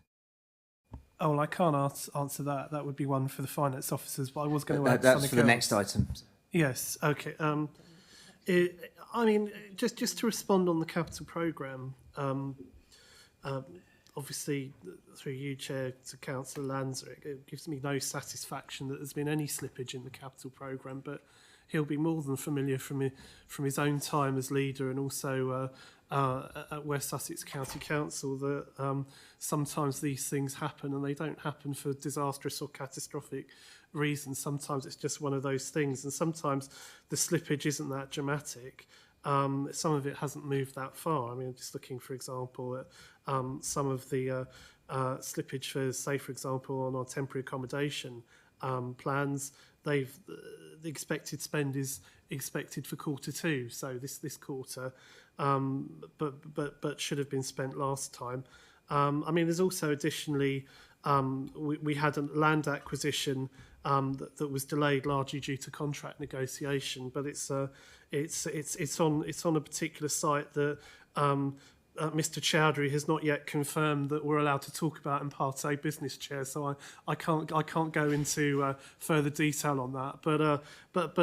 S12: Oh, well, I can't answer that. That would be one for the finance officers, but I was going to add
S1: that's
S12: something
S1: for the
S12: else.
S1: next item.
S12: Yes, okay. I mean, just to respond on the capital programme, obviously, through you, Chair, to Councillor Lanzer, it gives me no satisfaction that there's been any slippage in the capital programme, but he'll be more than familiar from his own time as leader and also at West Sussex County Council that sometimes these things happen, and they don't happen for disastrous or catastrophic reasons. Sometimes it's just one of those things, and sometimes the slippage isn't that dramatic. Some of it hasn't moved that far. I mean, I'm just looking, for example, at some of the slippage for, say, for example, on our temporary accommodation plans. The expected spend is expected for Q2, so this quarter, but should have been spent last time. I mean, there's also additionally we had a land acquisition that was delayed largely due to contract negotiation, but it's on a particular site that Mr. Chowdhury has not yet confirmed that we're allowed to talk about in Part A business, Chair. So I can't go into further detail on that. But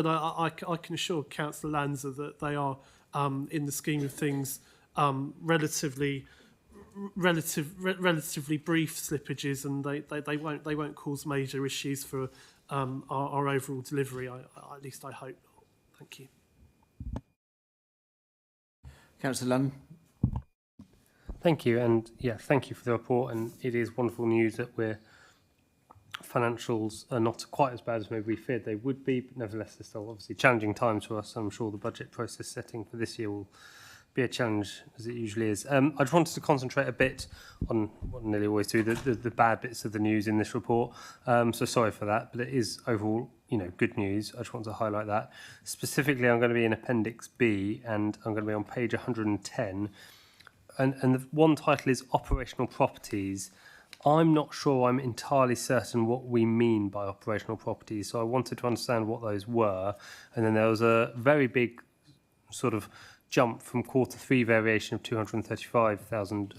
S12: I can assure Councillor Lanza that they are in the scheme of things relatively brief slippages, and they won't cause major issues for our overall delivery. At least I hope not. Thank you.
S1: Councillor Lunn.
S8: Thank you, and yeah, thank you for the report. And it is wonderful news that financials are not quite as bad as maybe we feared they would be, but nevertheless, they're still obviously challenging times for us. I'm sure the budget process setting for this year will be a challenge, as it usually is. I just wanted to concentrate a bit on what I nearly always do, the bad bits of the news in this report. So sorry for that, but it is overall, good news. I just want to highlight that. Specifically, I'm going to be in Appendix B, and I'm going to be on page 110. And the one title is Operational Properties. I'm not sure I'm entirely certain what we mean by operational properties, so I wanted to understand what those were. And then there was a very big sort of jump from Q3 variation of 235,000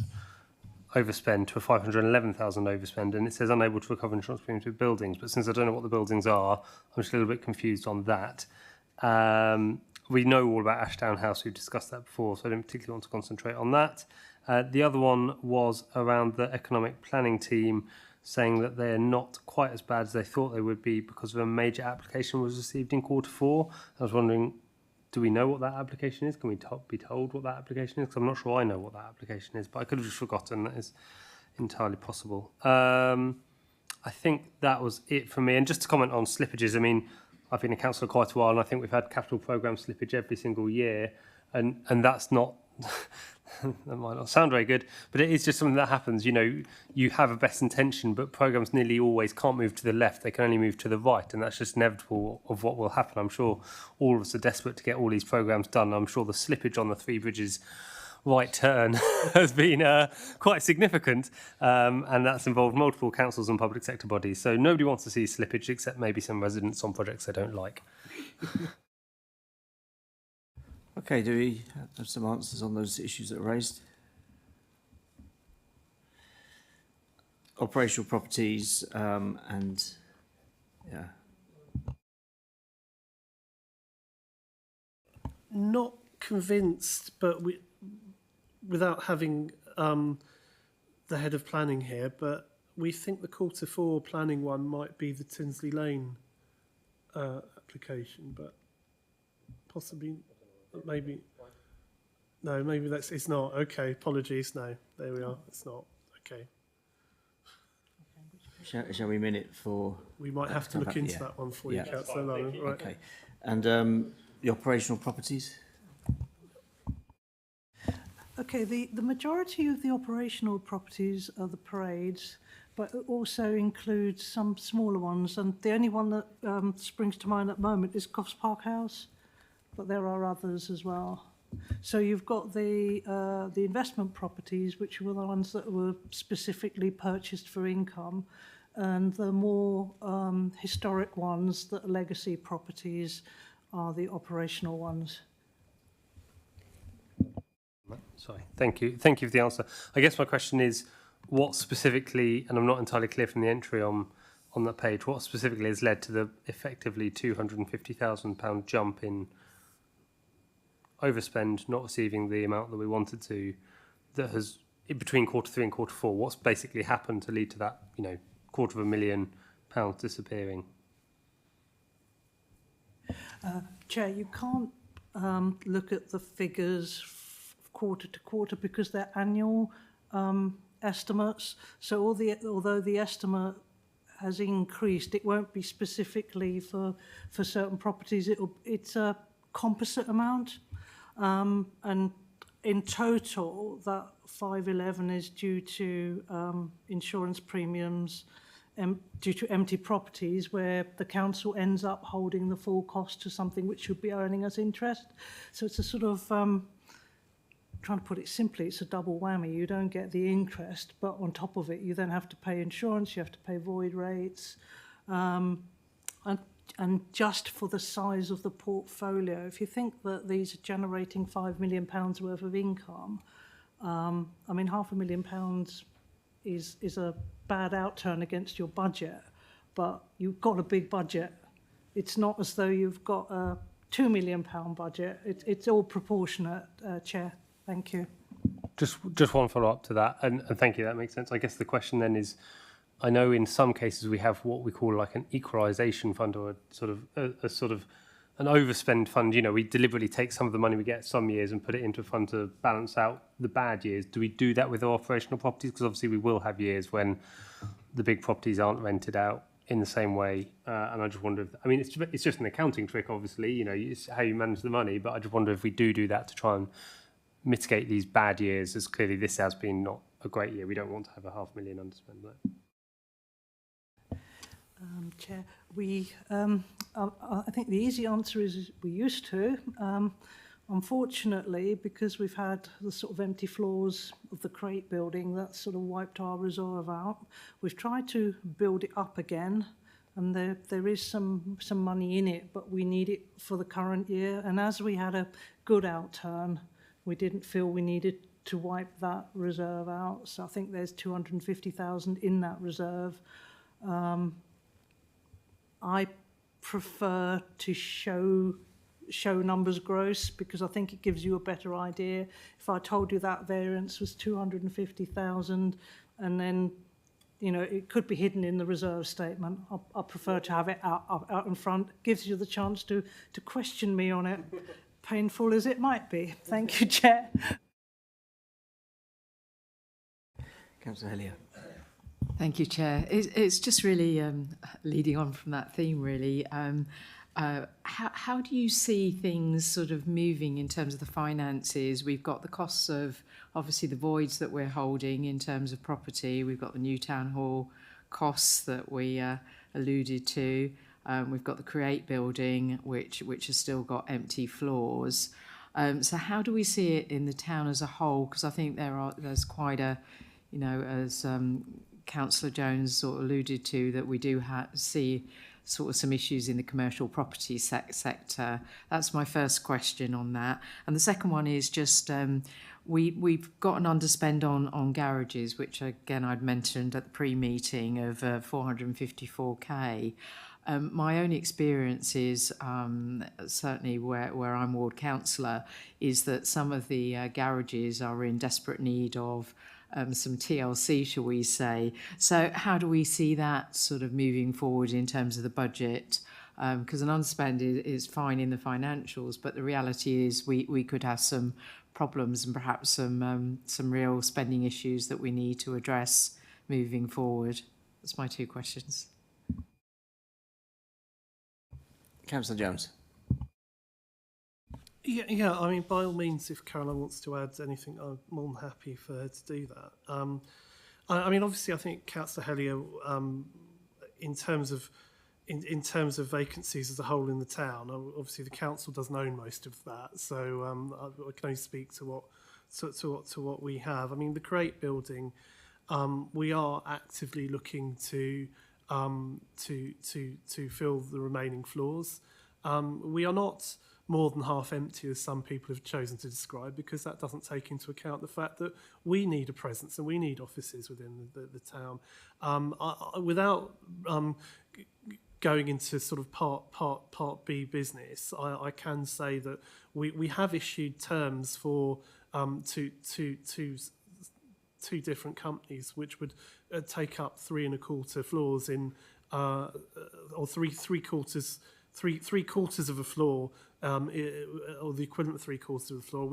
S8: overspend to a 511,000 overspend, and it says unable to recover insurance premiums with buildings. But since I don't know what the buildings are, I'm just a little bit confused on that. We know all about Ashdown House, we've discussed that before, so I don't particularly want to concentrate on that. The other one was around the economic planning team saying that they're not quite as bad as they thought they would be because of a major application was received in Q4. I was wondering, do we know what that application is? Can we be told what that application is? Because I'm not sure I know what that application is, but I could have just forgotten. That is entirely possible. I think that was it for me. And just to comment on slippages, I mean, I've been a councillor quite a while, and I think we've had capital programme slippage every single year, and that's not that might not sound very good, but it is just something that happens. You have a best intention, but programmes nearly always can't move to the left; they can only move to the right, and that's just inevitable of what will happen. I'm sure all of us are desperate to get all these programmes done. I'm sure the slippage on the Three Bridges right turn has been quite significant, and that's involved multiple councils and public sector bodies. So nobody wants to see slippage except maybe some residents on projects they don't like.
S1: Okay, do we have some answers on those issues that are raised? Operational properties and yeah.
S12: Not convinced, but without having the head of planning here, but we think the Q4 planning one might be the Tinsley Lane application, but possibly, maybe. No, maybe it's not. Okay, apologies. No, there we are. It's not. Okay.
S1: Shall we min it for?
S12: We might have to look into that one for you, Councillor Lunn. Right.
S1: Okay. And the operational properties?
S13: Okay, the majority of the operational properties are the parades, but it also includes some smaller ones, and the only one that springs to mind at the moment is Coffs Park House, but there are others as well. So you've got the investment properties, which were the ones that were specifically purchased for income, and the more historic ones, that are legacy properties, are the operational ones.
S8: Sorry, thank you. Thank you for the answer. I guess my question is, what specifically, and I'm not entirely clear from the entry on that page, what specifically has led to the effectively £250,000 jump in overspend, not receiving the amount that we wanted to, that has, in between Q3 and Q4, what's basically happened to lead to that, £250,000 disappearing?
S13: Chair, you can't look at the figures quarter to quarter because they're annual estimates. So although the estimate has increased, it won't be specifically for certain properties. It's a composite amount, and in total, that 511 is due to insurance premiums due to empty properties where the council ends up holding the full cost to something which should be earning us interest. So it's a sort of, trying to put it simply, it's a double whammy. You don't get the interest, but on top of it, you then have to pay insurance, you have to pay void rates. And just for the size of the portfolio, if you think that these are generating £5 million worth of income, I mean, £500,000 is a bad outturn against your budget, but you've got a big budget. It's not as though you've got a £2 million budget. It's all proportionate, Chair. Thank you.
S8: Just one follow-up to that, and thank you, that makes sense. I guess the question then is, I know in some cases we have what we call like an equalisation fund, or a sort of an overspend fund. You know, we deliberately take some of the money we get some years and put it into a fund to balance out the bad years. Do we do that with our operational properties? Because obviously we will have years when the big properties aren't rented out in the same way. And I just wonder if, I mean, it's just an accounting trick, obviously, you know, it's how you manage the money. But I just wonder if we do that to try and mitigate these bad years, as clearly this has been not a great year. We don't want to have a £500,000 underspend there.
S13: Chair, I think the easy answer is we used to. Unfortunately, because we've had the sort of empty floors of the crate building, that sort of wiped our reserve out. We've tried to build it up again, and there is some money in it, but we need it for the current year. And as we had a good outturn, we didn't feel we needed to wipe that reserve out. So I think there's 250,000 in that reserve. I prefer to show numbers gross because I think it gives you a better idea. If I told you that variance was 250,000 and then, you know, it could be hidden in the reserve statement, I prefer to have it out in front. Gives you the chance to question me on it, painful as it might be. Thank you, Chair.
S1: Councillor Hellier.
S9: Thank you, Chair. It's just really leading on from that theme, really. How do you see things sort of moving in terms of the finances? We've got the costs of, obviously, the voids that we're holding in terms of property. We've got the new town hall costs that we alluded to. We've got the Create building, which has still got empty floors. So how do we see it in the town as a whole? Because I think there's quite a, you know, as Councillor Jones sort of alluded to, that we do see sort of some issues in the commercial property sector. That's my first question on that. And the second one is just we've got an underspend on garages, which again I'd mentioned at the pre-meeting of 454k. My own experience is, certainly where I'm ward councillor, is that some of the garages are in desperate need of some TLC, shall we say. So how do we see that sort of moving forward in terms of the budget? Because an underspend is fine in the financials, but the reality is we could have some problems and perhaps some real spending issues that we need to address moving forward. That's my two questions.
S1: Councillor Jones.
S12: Yeah. I mean, by all means, if Caroline wants to add anything, I'm more than happy for her to do that. I mean, obviously, I think Councillor Hellier, in terms of vacancies as a whole in the town, obviously the council doesn't own most of that, so I can only speak to what we have. I mean, the Create building, we are actively looking to fill the remaining floors. We are not more than half empty, as some people have chosen to describe, because that doesn't take into account the fact that we need a presence and we need offices within the town. Without going into sort of part B business, I can say that we have issued terms for two different companies, which would take up 3 1/4 floors in, or three quarters three quarters of a floor, or the equivalent of 3/4 of a floor.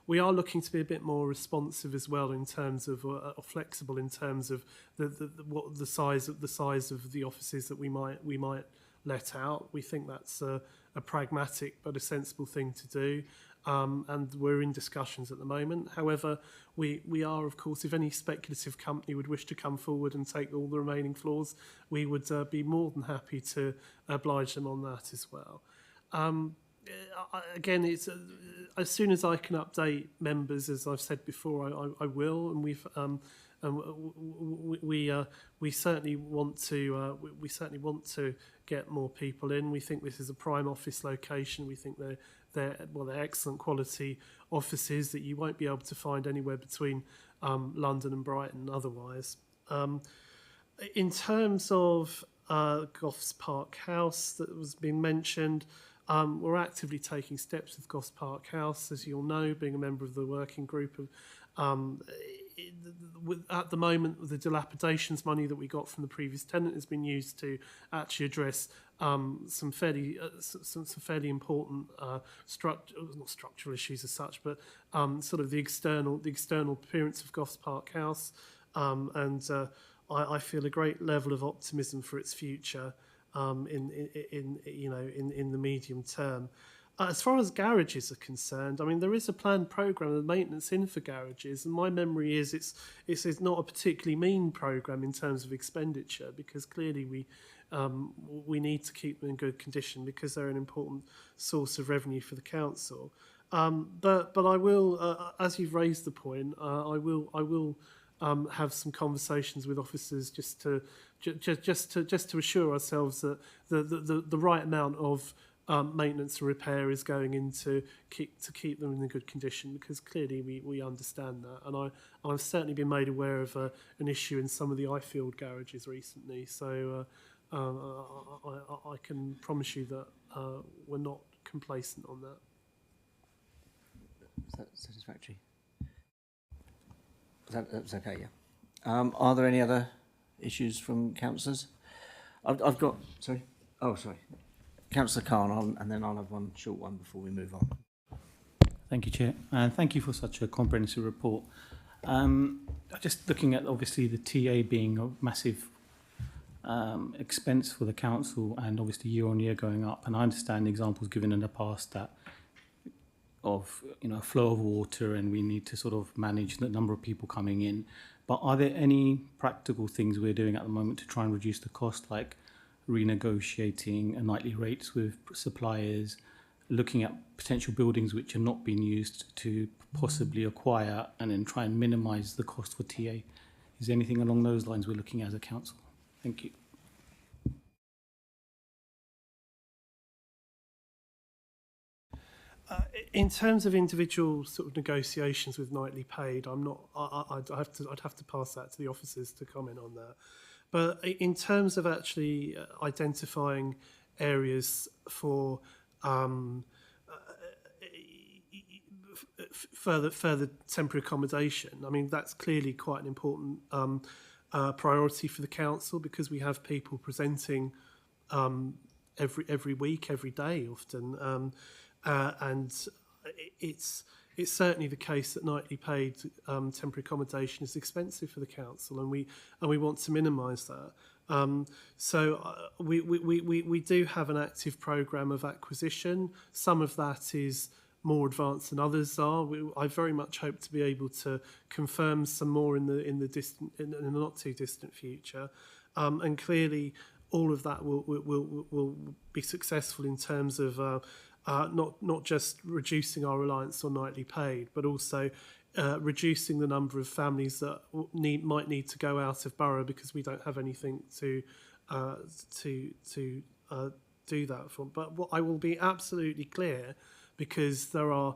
S12: We are looking to be a bit more responsive as well in terms of, or flexible in terms of the size of the offices that we might let out. We think that's a pragmatic but a sensible thing to do. And we're in discussions at the moment. However, we are, of course, if any speculative company would wish to come forward and take all the remaining floors, we would be more than happy to oblige them on that as well. Again, it's as soon as I can update members, as I've said before, I will, and we certainly want to get more people in. We think this is a prime office location. We think they're excellent quality offices that you won't be able to find anywhere between London and Brighton otherwise. In terms of Goffs Park House that was being mentioned, we're actively taking steps with Goffs Park House, as you'll know, being a member of the working group. At the moment, the dilapidations money that we got from the previous tenant has been used to actually address some fairly important not structural issues as such, but sort of the external appearance of Goffs Park House, and I feel a great level of optimism for its future in the medium term. As far as garages are concerned, I mean, there is a planned programme of maintenance in for garages, and my memory is it's not a particularly mean programme in terms of expenditure, because clearly we need to keep them in good condition because they're an important source of revenue for the council. But I will, as you've raised the point, I will have some conversations with officers just to assure ourselves that the right amount of maintenance and repair is going in to keep them in a good condition, because clearly we understand that, and I've certainly been made aware of an issue in some of the Ifield garages recently, so I can promise you that we're not complacent on that.
S1: Is that satisfactory? That's okay, yeah. Are there any other issues from councillors? I've got, sorry. Oh, sorry. Councillor Khan, and then I'll have one short one before we move on.
S14: Thank you, Chair, and thank you for such a comprehensive report. Just looking at obviously the TA being a massive expense for the council, and obviously year on year going up, and I understand examples given in the past that of flow of water, and we need to sort of manage the number of people coming in. But are there any practical things we're doing at the moment to try and reduce the cost, like renegotiating nightly rates with suppliers, looking at potential buildings which are not being used to possibly acquire and then try and minimise the cost for TA? Is there anything along those lines we're looking at as a council? Thank you.
S12: In terms of individual sort of negotiations with nightly paid, I'd have to pass that to the officers to comment on that. But in terms of actually identifying areas for further temporary accommodation, I mean, that's clearly quite an important priority for the council, because we have people presenting every week, every day often, and it's certainly the case that nightly paid temporary accommodation is expensive for the council, and we want to minimise that. So we do have an active programme of acquisition. Some of that is more advanced than others are. I very much hope to be able to confirm some more in the not too distant future, and clearly all of that will be successful in terms of not just reducing our reliance on nightly paid, but also reducing the number of families that might need to go out of borough because we don't have anything to do that for. But what I will be absolutely clear, because there are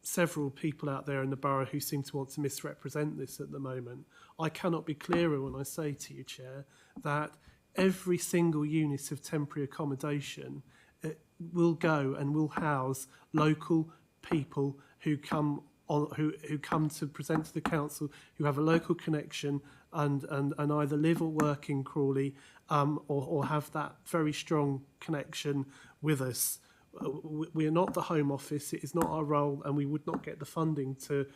S12: several people out there in the borough who seem to want to misrepresent this at the moment, I cannot be clearer when I say to you, Chair, that every single unit of temporary accommodation will go and will house local people who come to present to the council, who have a local connection and either live or work in Crawley, or have that very strong connection with us. We are not the Home Office. It is not our role, and we would not get the funding to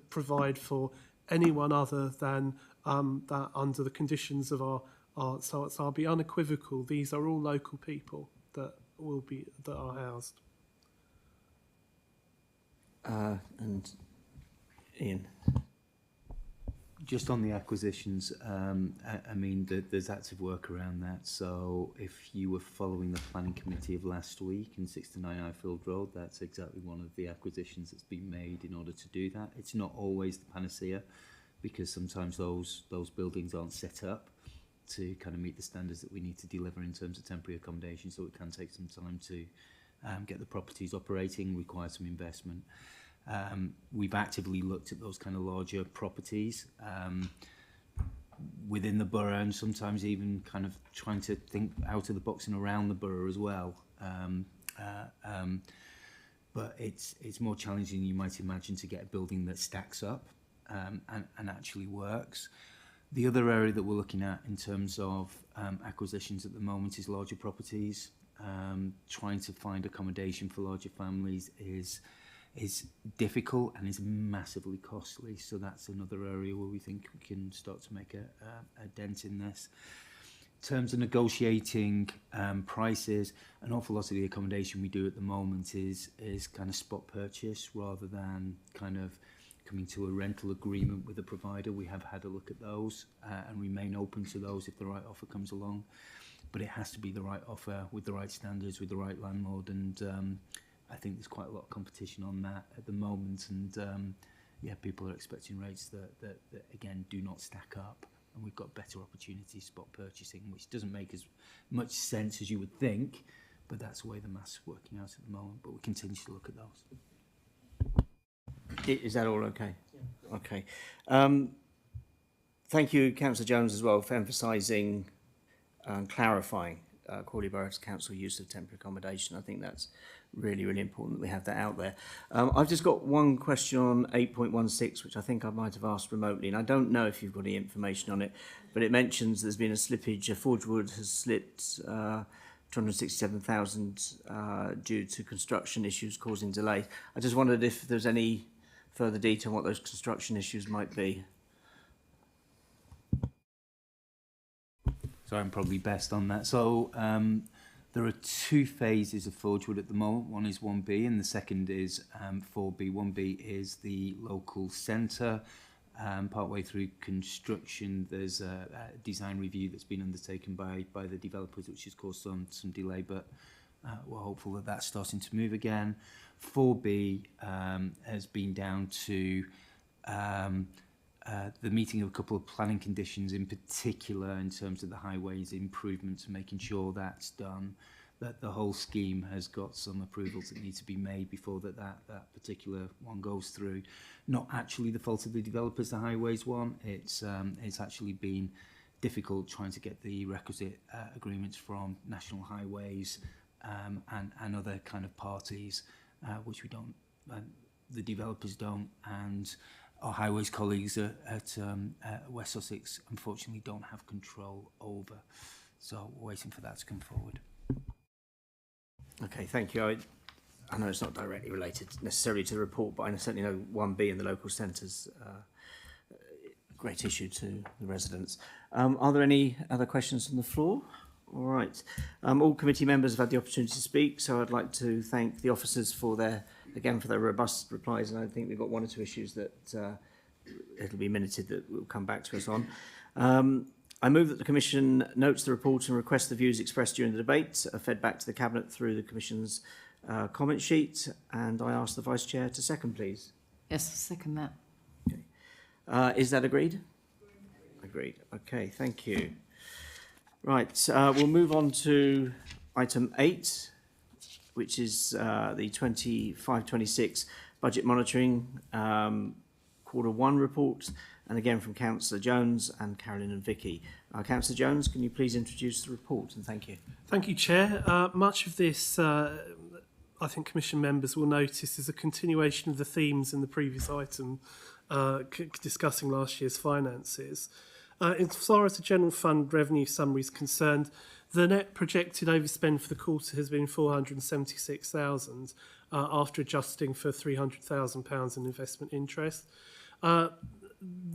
S12: provide for anyone other than that under the conditions of our. So I'll be unequivocal. These are all local people that are housed.
S1: And Ian.
S15: Just on the acquisitions, I mean, there's active work around that. So if you were following the planning committee of last week in 69 Ifield Road, that's exactly one of the acquisitions that's been made in order to do that. It's not always the panacea, because sometimes those buildings aren't set up to kind of meet the standards that we need to deliver in terms of temporary accommodation. So it can take some time to get the properties operating, require some investment. We've actively looked at those kind of larger properties within the borough, and sometimes even kind of trying to think out of the box and around the borough as well. But it's more challenging than you might imagine to get a building that stacks up and actually works. The other area that we're looking at in terms of acquisitions at the moment is larger properties. Trying to find accommodation for larger families is difficult and is massively costly. So that's another area where we think we can start to make a dent in this. In terms of negotiating prices, an awful lot of the accommodation we do at the moment is kind of spot purchase rather than kind of coming to a rental agreement with a provider. We have had a look at those and remain open to those if the right offer comes along. But it has to be the right offer with the right standards, with the right landlord, and I think there's quite a lot of competition on that at the moment, and yeah, people are expecting rates that again do not stack up, and we've got better opportunities spot purchasing, which doesn't make as much sense as you would think, but that's the way the maths are working out at the moment. But we continue to look at those.
S1: Is that all okay? Yeah. Okay. Thank you, Councillor Jones, as well, for emphasising and clarifying Crawley Borough Council use of temporary accommodation. I think that's really, really important that we have that out there. I've just got one question on 8.16, which I think I might have asked remotely, and I don't know if you've got any information on it, but it mentions there's been a slippage. Forgewood has slipped 267,000 due to construction issues causing delay. I just wondered if there's any further detail on what those construction issues might be.
S15: So I'm probably best on that. So there are two phases of Forgewood at the moment. One is 1B and the second is 4B. 1B is the local centre. Partway through construction, there's a design review that's been undertaken by the developers, which has caused some delay, but we're hopeful that that's starting to move again. 4B has been down to the meeting of a couple of planning conditions, in particular in terms of the highways improvements and making sure that's done, that the whole scheme has got some approvals that need to be made before that particular one goes through. Not actually the fault of the developers, the highways one. It's actually been difficult trying to get the requisite agreements from National Highways and other kind of parties, which we don't, the developers don't, and our highways colleagues at West Sussex unfortunately don't have control over. So we're waiting for that to come forward.
S1: Okay, thank you. I know it's not directly related necessarily to the report, but I certainly know 1B in the local centres, great issue to the residents. Are there any other questions from the floor? All right. All committee members have had the opportunity to speak, so I'd like to thank the officers for their robust replies, and I think we've got one or two issues that it'll be minuted that will come back to us on. I move that the Commission notes the report and requests the views expressed during the debate are fed back to the Cabinet through the Commission's comment sheet, and I ask the Vice Chair to second, please.
S9: Yes, I'll second that.
S1: Okay. Is that agreed? Agreed. Okay, thank you. Right, we'll move on to item 8, which is the 25-26 budget monitoring Q1 report, and again from Councillor Jones and Carolyn and Vicky. Councillor Jones, can you please introduce the report, and thank you.
S12: Thank you, Chair. Much of this, I think Commission members will notice, is a continuation of the themes in the previous item discussing last year's finances. As far as the General Fund revenue summary is concerned, The net projected overspend for the quarter has been 476,000 after adjusting for £300,000 in investment interest. The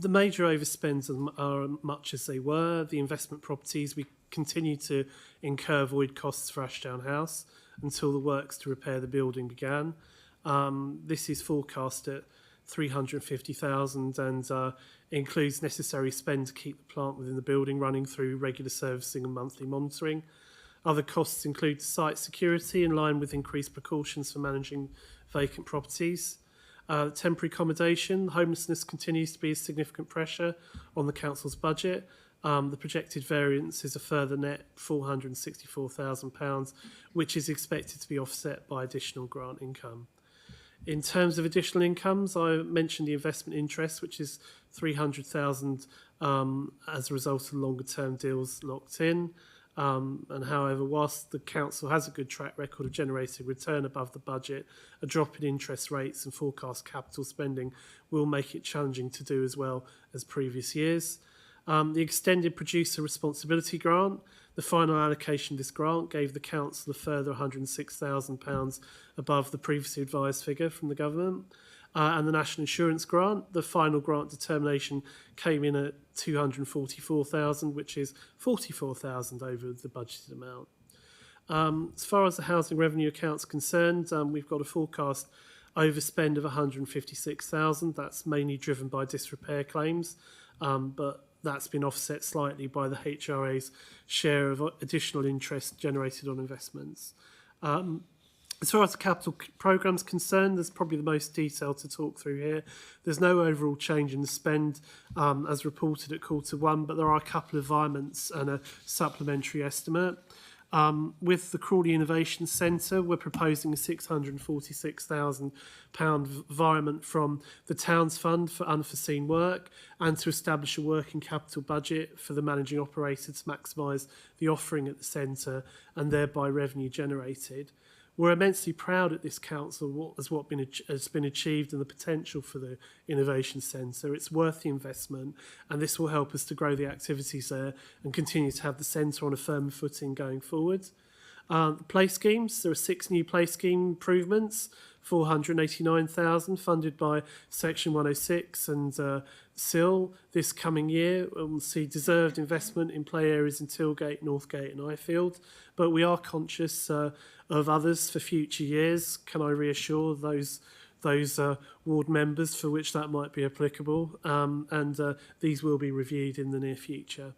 S12: major overspends are much as they were. The investment properties, we continue to incur void costs for Ashdown House until the works to repair the building began. This is forecast at 350,000 and includes necessary spend to keep the plant within the building running through regular servicing and monthly monitoring. Other costs include site security in line with increased precautions for managing vacant properties. Temporary accommodation, homelessness continues to be a significant pressure on the council's budget. The projected variance is a further net £464,000, which is expected to be offset by additional grant income. In terms of additional incomes, I mentioned the investment interest, which is £300,000 as a result of longer-term deals locked in. And however, whilst the council has a good track record of generating return above the budget, a drop in interest rates and forecast capital spending will make it challenging to do as well as previous years. The extended producer responsibility grant, the final allocation of this grant gave the council a further £106,000 above the previously advised figure from the government. And the National Insurance Grant, the final grant determination came in at 244,000, which is 44,000 over the budgeted amount. As far as the housing revenue account's concerned, we've got a forecast overspend of 156,000. That's mainly driven by disrepair claims, but that's been offset slightly by the HRA's share of additional interest generated on investments. As far as the capital programme is concerned, there's probably the most detail to talk through here. There's no overall change in the spend as reported at Q1, but there are a couple of environments and a supplementary estimate. With the Crawley Innovation Centre, we're proposing a £646,000 environment from the Towns Fund for unforeseen work and to establish a working capital budget for the managing operator to maximise the offering at the centre and thereby revenue generated. We're immensely proud at this council has been achieved and the potential for the Innovation Centre. It's worth the investment, and this will help us to grow the activities there and continue to have the centre on a firm footing going forward. Play schemes, there are 6 new play scheme improvements, 489,000 funded by Section 106 and SIL. This coming year we'll see deserved investment in play areas in Tilgate, Northgate and Ifield, but we are conscious of others for future years. Can I reassure those ward members for which that might be applicable, and these will be reviewed in the near future.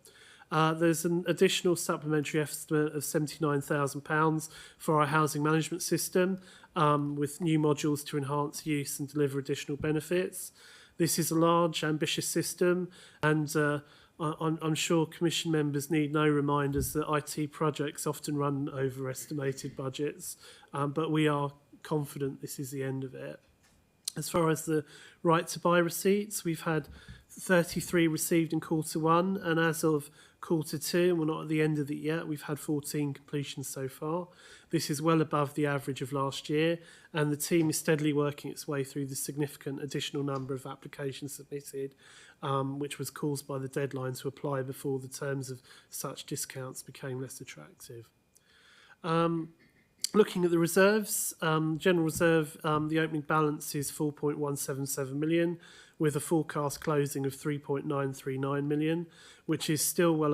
S12: There's an additional supplementary estimate of £79,000 for our housing management system, with new modules to enhance use and deliver additional benefits. This is a large, ambitious system, and I'm sure Commission members need no reminders that IT projects often run overestimated budgets, but we are confident this is the end of it. As far as the right to buy receipts, we've had 33 received in Q1, and as of Q2, and we're not at the end of it yet, we've had 14 completions so far. This is well above the average of last year, and the team is steadily working its way through the significant additional number of applications submitted, which was caused by the deadline to apply before the terms of such discounts became less attractive. Looking at the reserves, General Reserve, the opening balance is 4.177 million, with a forecast closing of 3.939 million, which is still well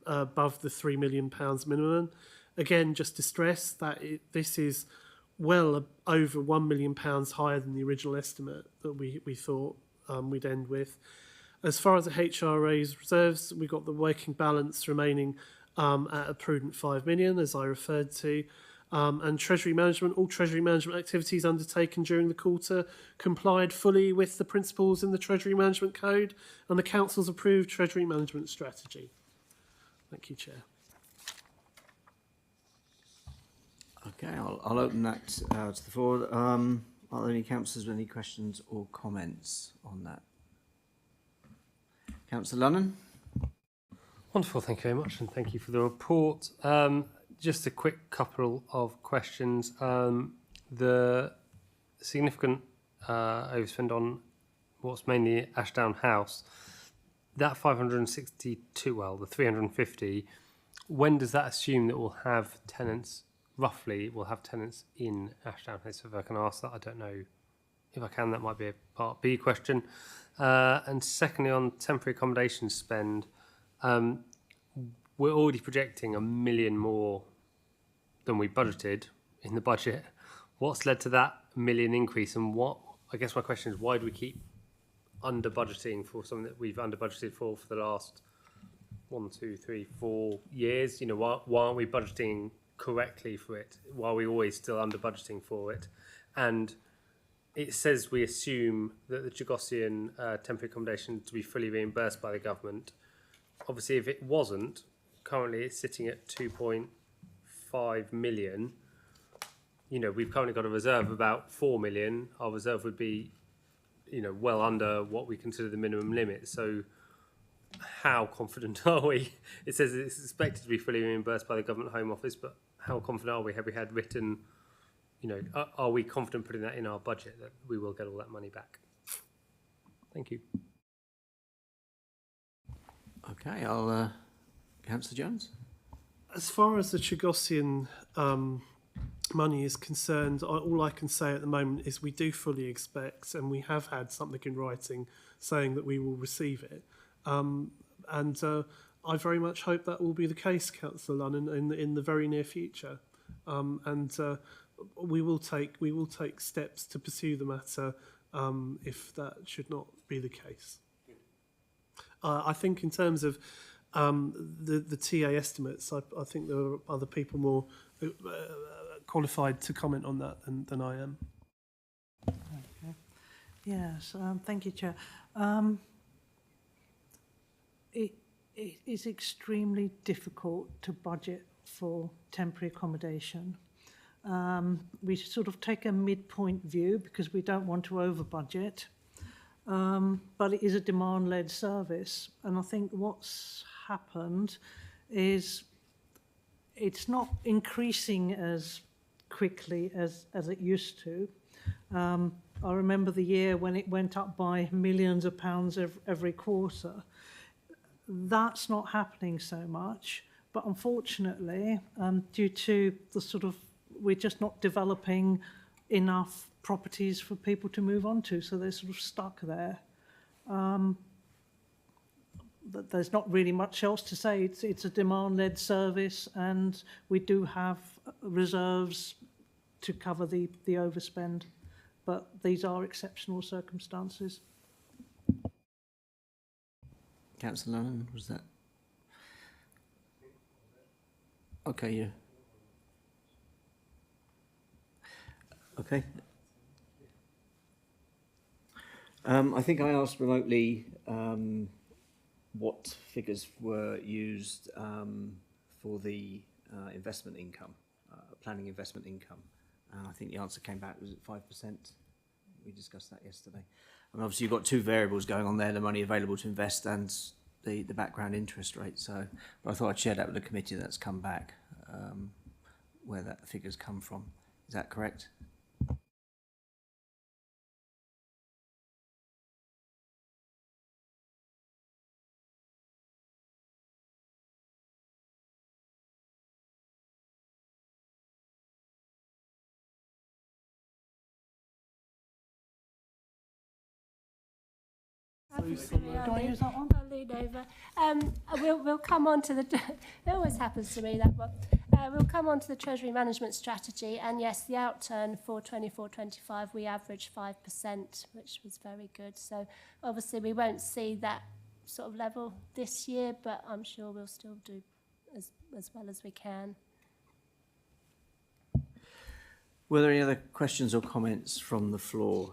S12: above the £3 million minimum. Again, just to stress that this is well over £1 million higher than the original estimate that we thought we'd end with. As far as the HRA's reserves, we've got the working balance remaining at a prudent 5 million, as I referred to. And Treasury Management, all Treasury Management activities undertaken during the quarter complied fully with the principles in the Treasury Management Code and the Council's approved Treasury Management Strategy. Thank you, Chair.
S1: Okay, I'll open that to the floor. Are there any councillors with any questions or comments on that? Councillor Lunnan.
S8: Wonderful, thank you very much, and thank you for the report. Just a quick couple of questions. The significant overspend on what's mainly Ashdown House, that 562, well, the 350, when does that assume that we'll have tenants, roughly, we'll have tenants in Ashdown Head? So if I can ask that, I don't know if I can, that might be a part B question. And secondly, on temporary accommodation spend, we're already projecting £1 million more than we budgeted in the budget. What's led to that £1 million increase, and what, I guess my question is, why do we keep under budgeting for something that we've under budgeted for the last 1, 2, 3, 4 years? You know, why aren't we budgeting correctly for it? Why are we always still under budgeting for it? And it says we assume that the Chagosian temporary accommodation to be fully reimbursed by the government. Obviously, if it wasn't, currently it's sitting at 2.5 million. You know, we've currently got a reserve of about 4 million. Our reserve would be, you know, well under what we consider the minimum limit. So how confident are we? It says it's expected to be fully reimbursed by the Government Home Office, but how confident are we? Have we had written, you know, are we confident putting that in our budget that we will get all that money back? Thank you.
S1: Okay, I'll Councillor Jones.
S12: As far as the Chagosian money is concerned, all I can say at the moment is we do fully expect, and we have had something in writing saying that we will receive it. I very much hope that will be the case, Councillor Lunn, in the very near future. We will take steps to pursue the matter if that should not be the case. I think in terms of the TA estimates, I think there are other people more qualified to comment on that than I am.
S13: Okay. Yes, thank you, Chair. It is extremely difficult to budget for temporary accommodation. We sort of take a midpoint view because we don't want to over budget. But it is a demand-led service, and I think what's happened is it's not increasing as quickly as it used to. I remember the year when it went up by millions of pounds every quarter. That's not happening so much, but unfortunately, due to the sort of, we're just not developing enough properties for people to move on to, so they're sort of stuck there. But there's not really much else to say. It's a demand-led service, and we do have reserves to cover the overspend, but these are exceptional circumstances.
S1: Councillor Lunn, was that? Okay, yeah. Okay. I think I asked remotely what figures were used for the investment income, planning investment income. I think the answer came back, was it 5%? We discussed that yesterday. And obviously you've got two variables going on there, the money available to invest and the background interest rate. So but I thought I'd share that with the committee that's come back, where that figures come from. Is that correct?
S13: Do I use that one?
S16: I'll lean over. We'll come on to the... It always happens to me, that one. We'll come on to the Treasury Management Strategy. And yes, the outturn for 24-25, we averaged 5%, which was very good. So obviously we won't see that sort of level this year, but I'm sure we'll still do as well as we can.
S1: Were there any other questions or comments from the floor?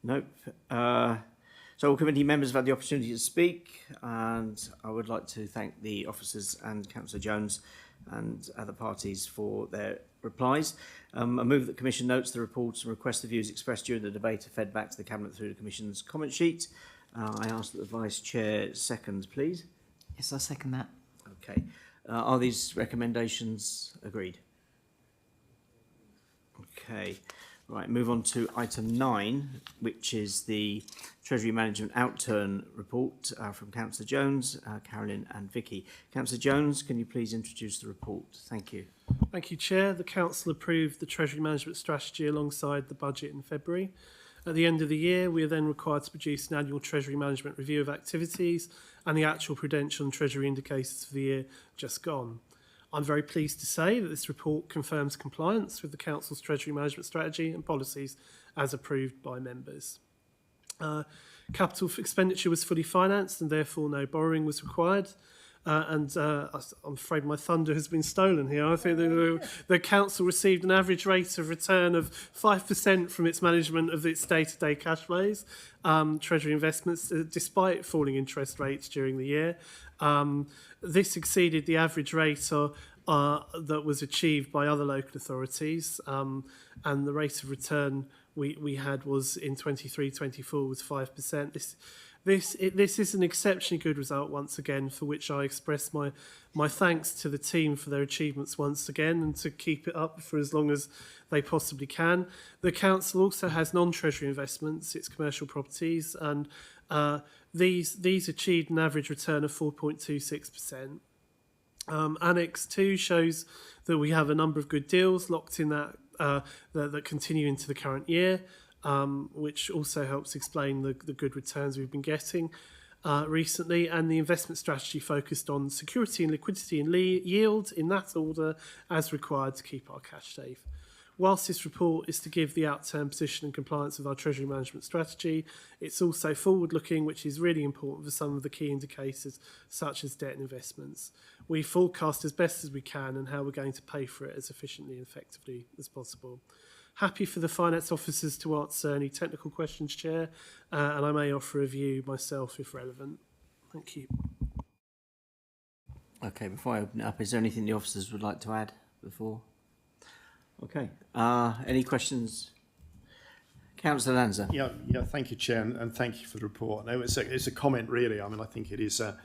S1: Nope. So all committee members have had the opportunity to speak, and I would like to thank the officers and Councillor Jones and other parties for their replies. I move that the Commission notes the reports and request the views expressed during the debate are fed back to the Cabinet through the Commission's comment sheet. I ask that the Vice Chair seconds, please.
S9: Yes, I second that.
S1: Okay. Are these recommendations agreed? Okay. Right, move on to item 9, which is the Treasury Management Outturn report from Councillor Jones, Carolyn and Vicky. Councillor Jones, can you please introduce the report? Thank you.
S12: Thank you, Chair. The Council approved the Treasury Management Strategy alongside the budget in February. At the end of the year, we are then required to produce an annual Treasury Management review of activities and the actual prudential and Treasury indicators for the year just gone. I'm very pleased to say that this report confirms compliance with the Council's Treasury Management Strategy and policies as approved by members. Capital expenditure was fully financed and therefore no borrowing was required. I'm afraid my thunder has been stolen here. I think the Council received an average rate of return of 5% from its management of its day-to-day cash flows, Treasury investments, despite falling interest rates during the year. This exceeded the average rate that was achieved by other local authorities, and the rate of return we had was in 23-24 was 5%. This is an exceptionally good result once again, for which I express my thanks to the team for their achievements once again and to keep it up for as long as they possibly can. The Council also has non-Treasury investments, its commercial properties, and these achieved an average return of 4.26%. Annex 2 shows that we have a number of good deals locked in that continue into the current year, which also helps explain the good returns we've been getting recently. And the investment strategy focused on security and liquidity and yield in that order as required to keep our cash safe. Whilst this report is to give the outturn position and compliance with our Treasury Management Strategy, it's also forward-looking, which is really important for some of the key indicators, such as debt and investments. We forecast as best as we can and how we're going to pay for it as efficiently and effectively as possible. Happy for the finance officers to answer any technical questions, Chair, and I may offer a view myself if relevant. Thank you.
S1: Okay, before I open it up, is there anything the officers would like to add before? Okay. Any questions? Councillor Lanza.
S7: Yeah. Thank you, Chair, and thank you for the report. No, it's a comment, really. I mean, I think it is a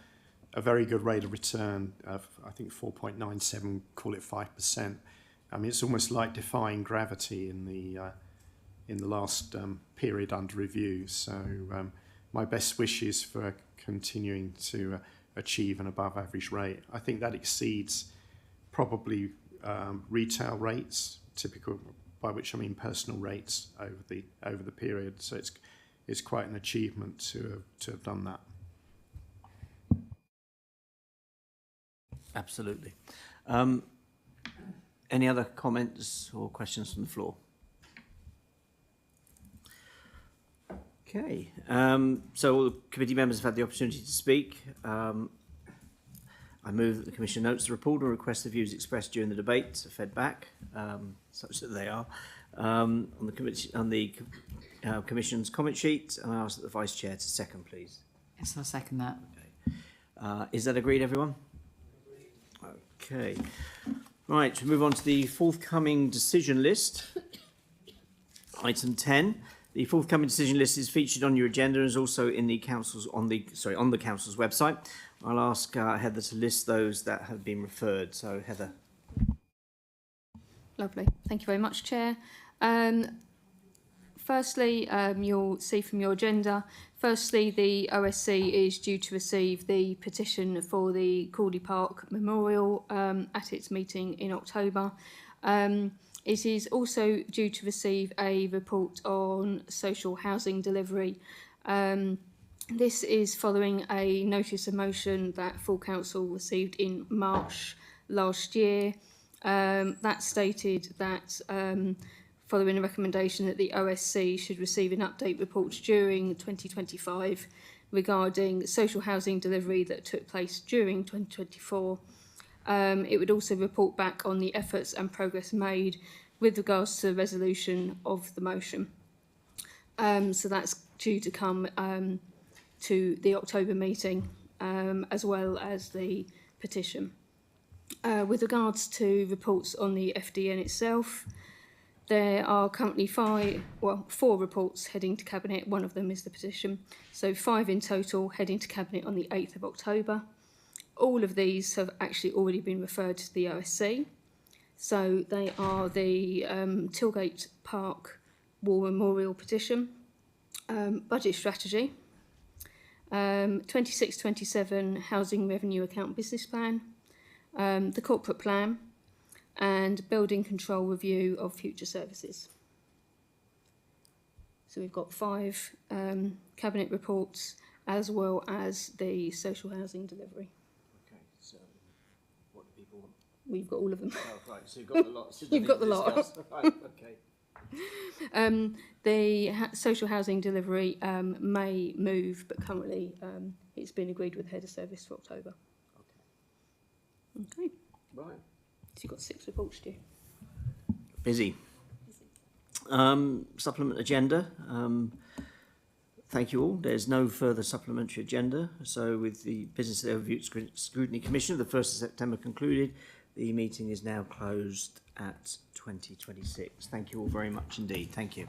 S7: very good rate of return of, I think, 4.97, call it 5%. I mean, it's almost like defying gravity in the last period under review. So my best wishes for continuing to achieve an above average rate. I think that exceeds probably retail rates, typical, by which I mean personal rates over the period. So it's quite an achievement to have done that.
S1: Absolutely. Any other comments or questions from the floor? Okay. So all the committee members have had the opportunity to speak. I move that the Commission notes the report and requests the views expressed during the debate are fed back, such that they are, on the Commission's comment sheet, and I ask that the Vice Chair to second, please.
S9: Yes, I'll second that.
S1: Okay. Is that agreed, everyone? Okay. Right, we move on to the forthcoming decision list. Item 10. The forthcoming decision list is featured on your agenda and is also in the council's on the council's website. I'll ask Heather to list those that have been referred. So, Heather.
S2: Lovely. Thank you very much, Chair. Firstly, you'll see from your agenda, firstly, the OSC is due to receive the petition for the Crawley Park Memorial at its meeting in October. It is also due to receive a report on social housing delivery. This is following a notice of motion that full council received in March last year. That stated that following a recommendation that the OSC should receive an update report during 2025 regarding social housing delivery that took place during 2024. It would also report back on the efforts and progress made with regards to the resolution of the motion. So that's due to come to the October meeting, as well as the petition. With regards to reports on the FDN itself, there are currently 4 reports heading to Cabinet. One of them is the petition. So 5 in total heading to Cabinet on the 8th of October. All of these have actually already been referred to the OSC. So they are the Tilgate Park War Memorial petition, budget strategy, 26-27 housing revenue account business plan, the corporate plan, and building control review of future services. So we've got 5 cabinet reports as well as the social housing delivery.
S1: Okay, so what do people want?
S2: We've got all of them.
S1: Oh, right, so you've got the lot. So
S2: You've got the lot.
S1: Right, okay.
S2: The social housing delivery may move, but currently it's been agreed with the head of service for October. Okay.
S1: Right.
S2: So you've got 6 reports due.
S1: Busy. Supplement agenda. Thank you all. There's no further supplementary agenda. So with the Business Overview Scrutiny Commission, the 1st of September concluded, the meeting is now closed at 20:26. Thank you all very much indeed. Thank you.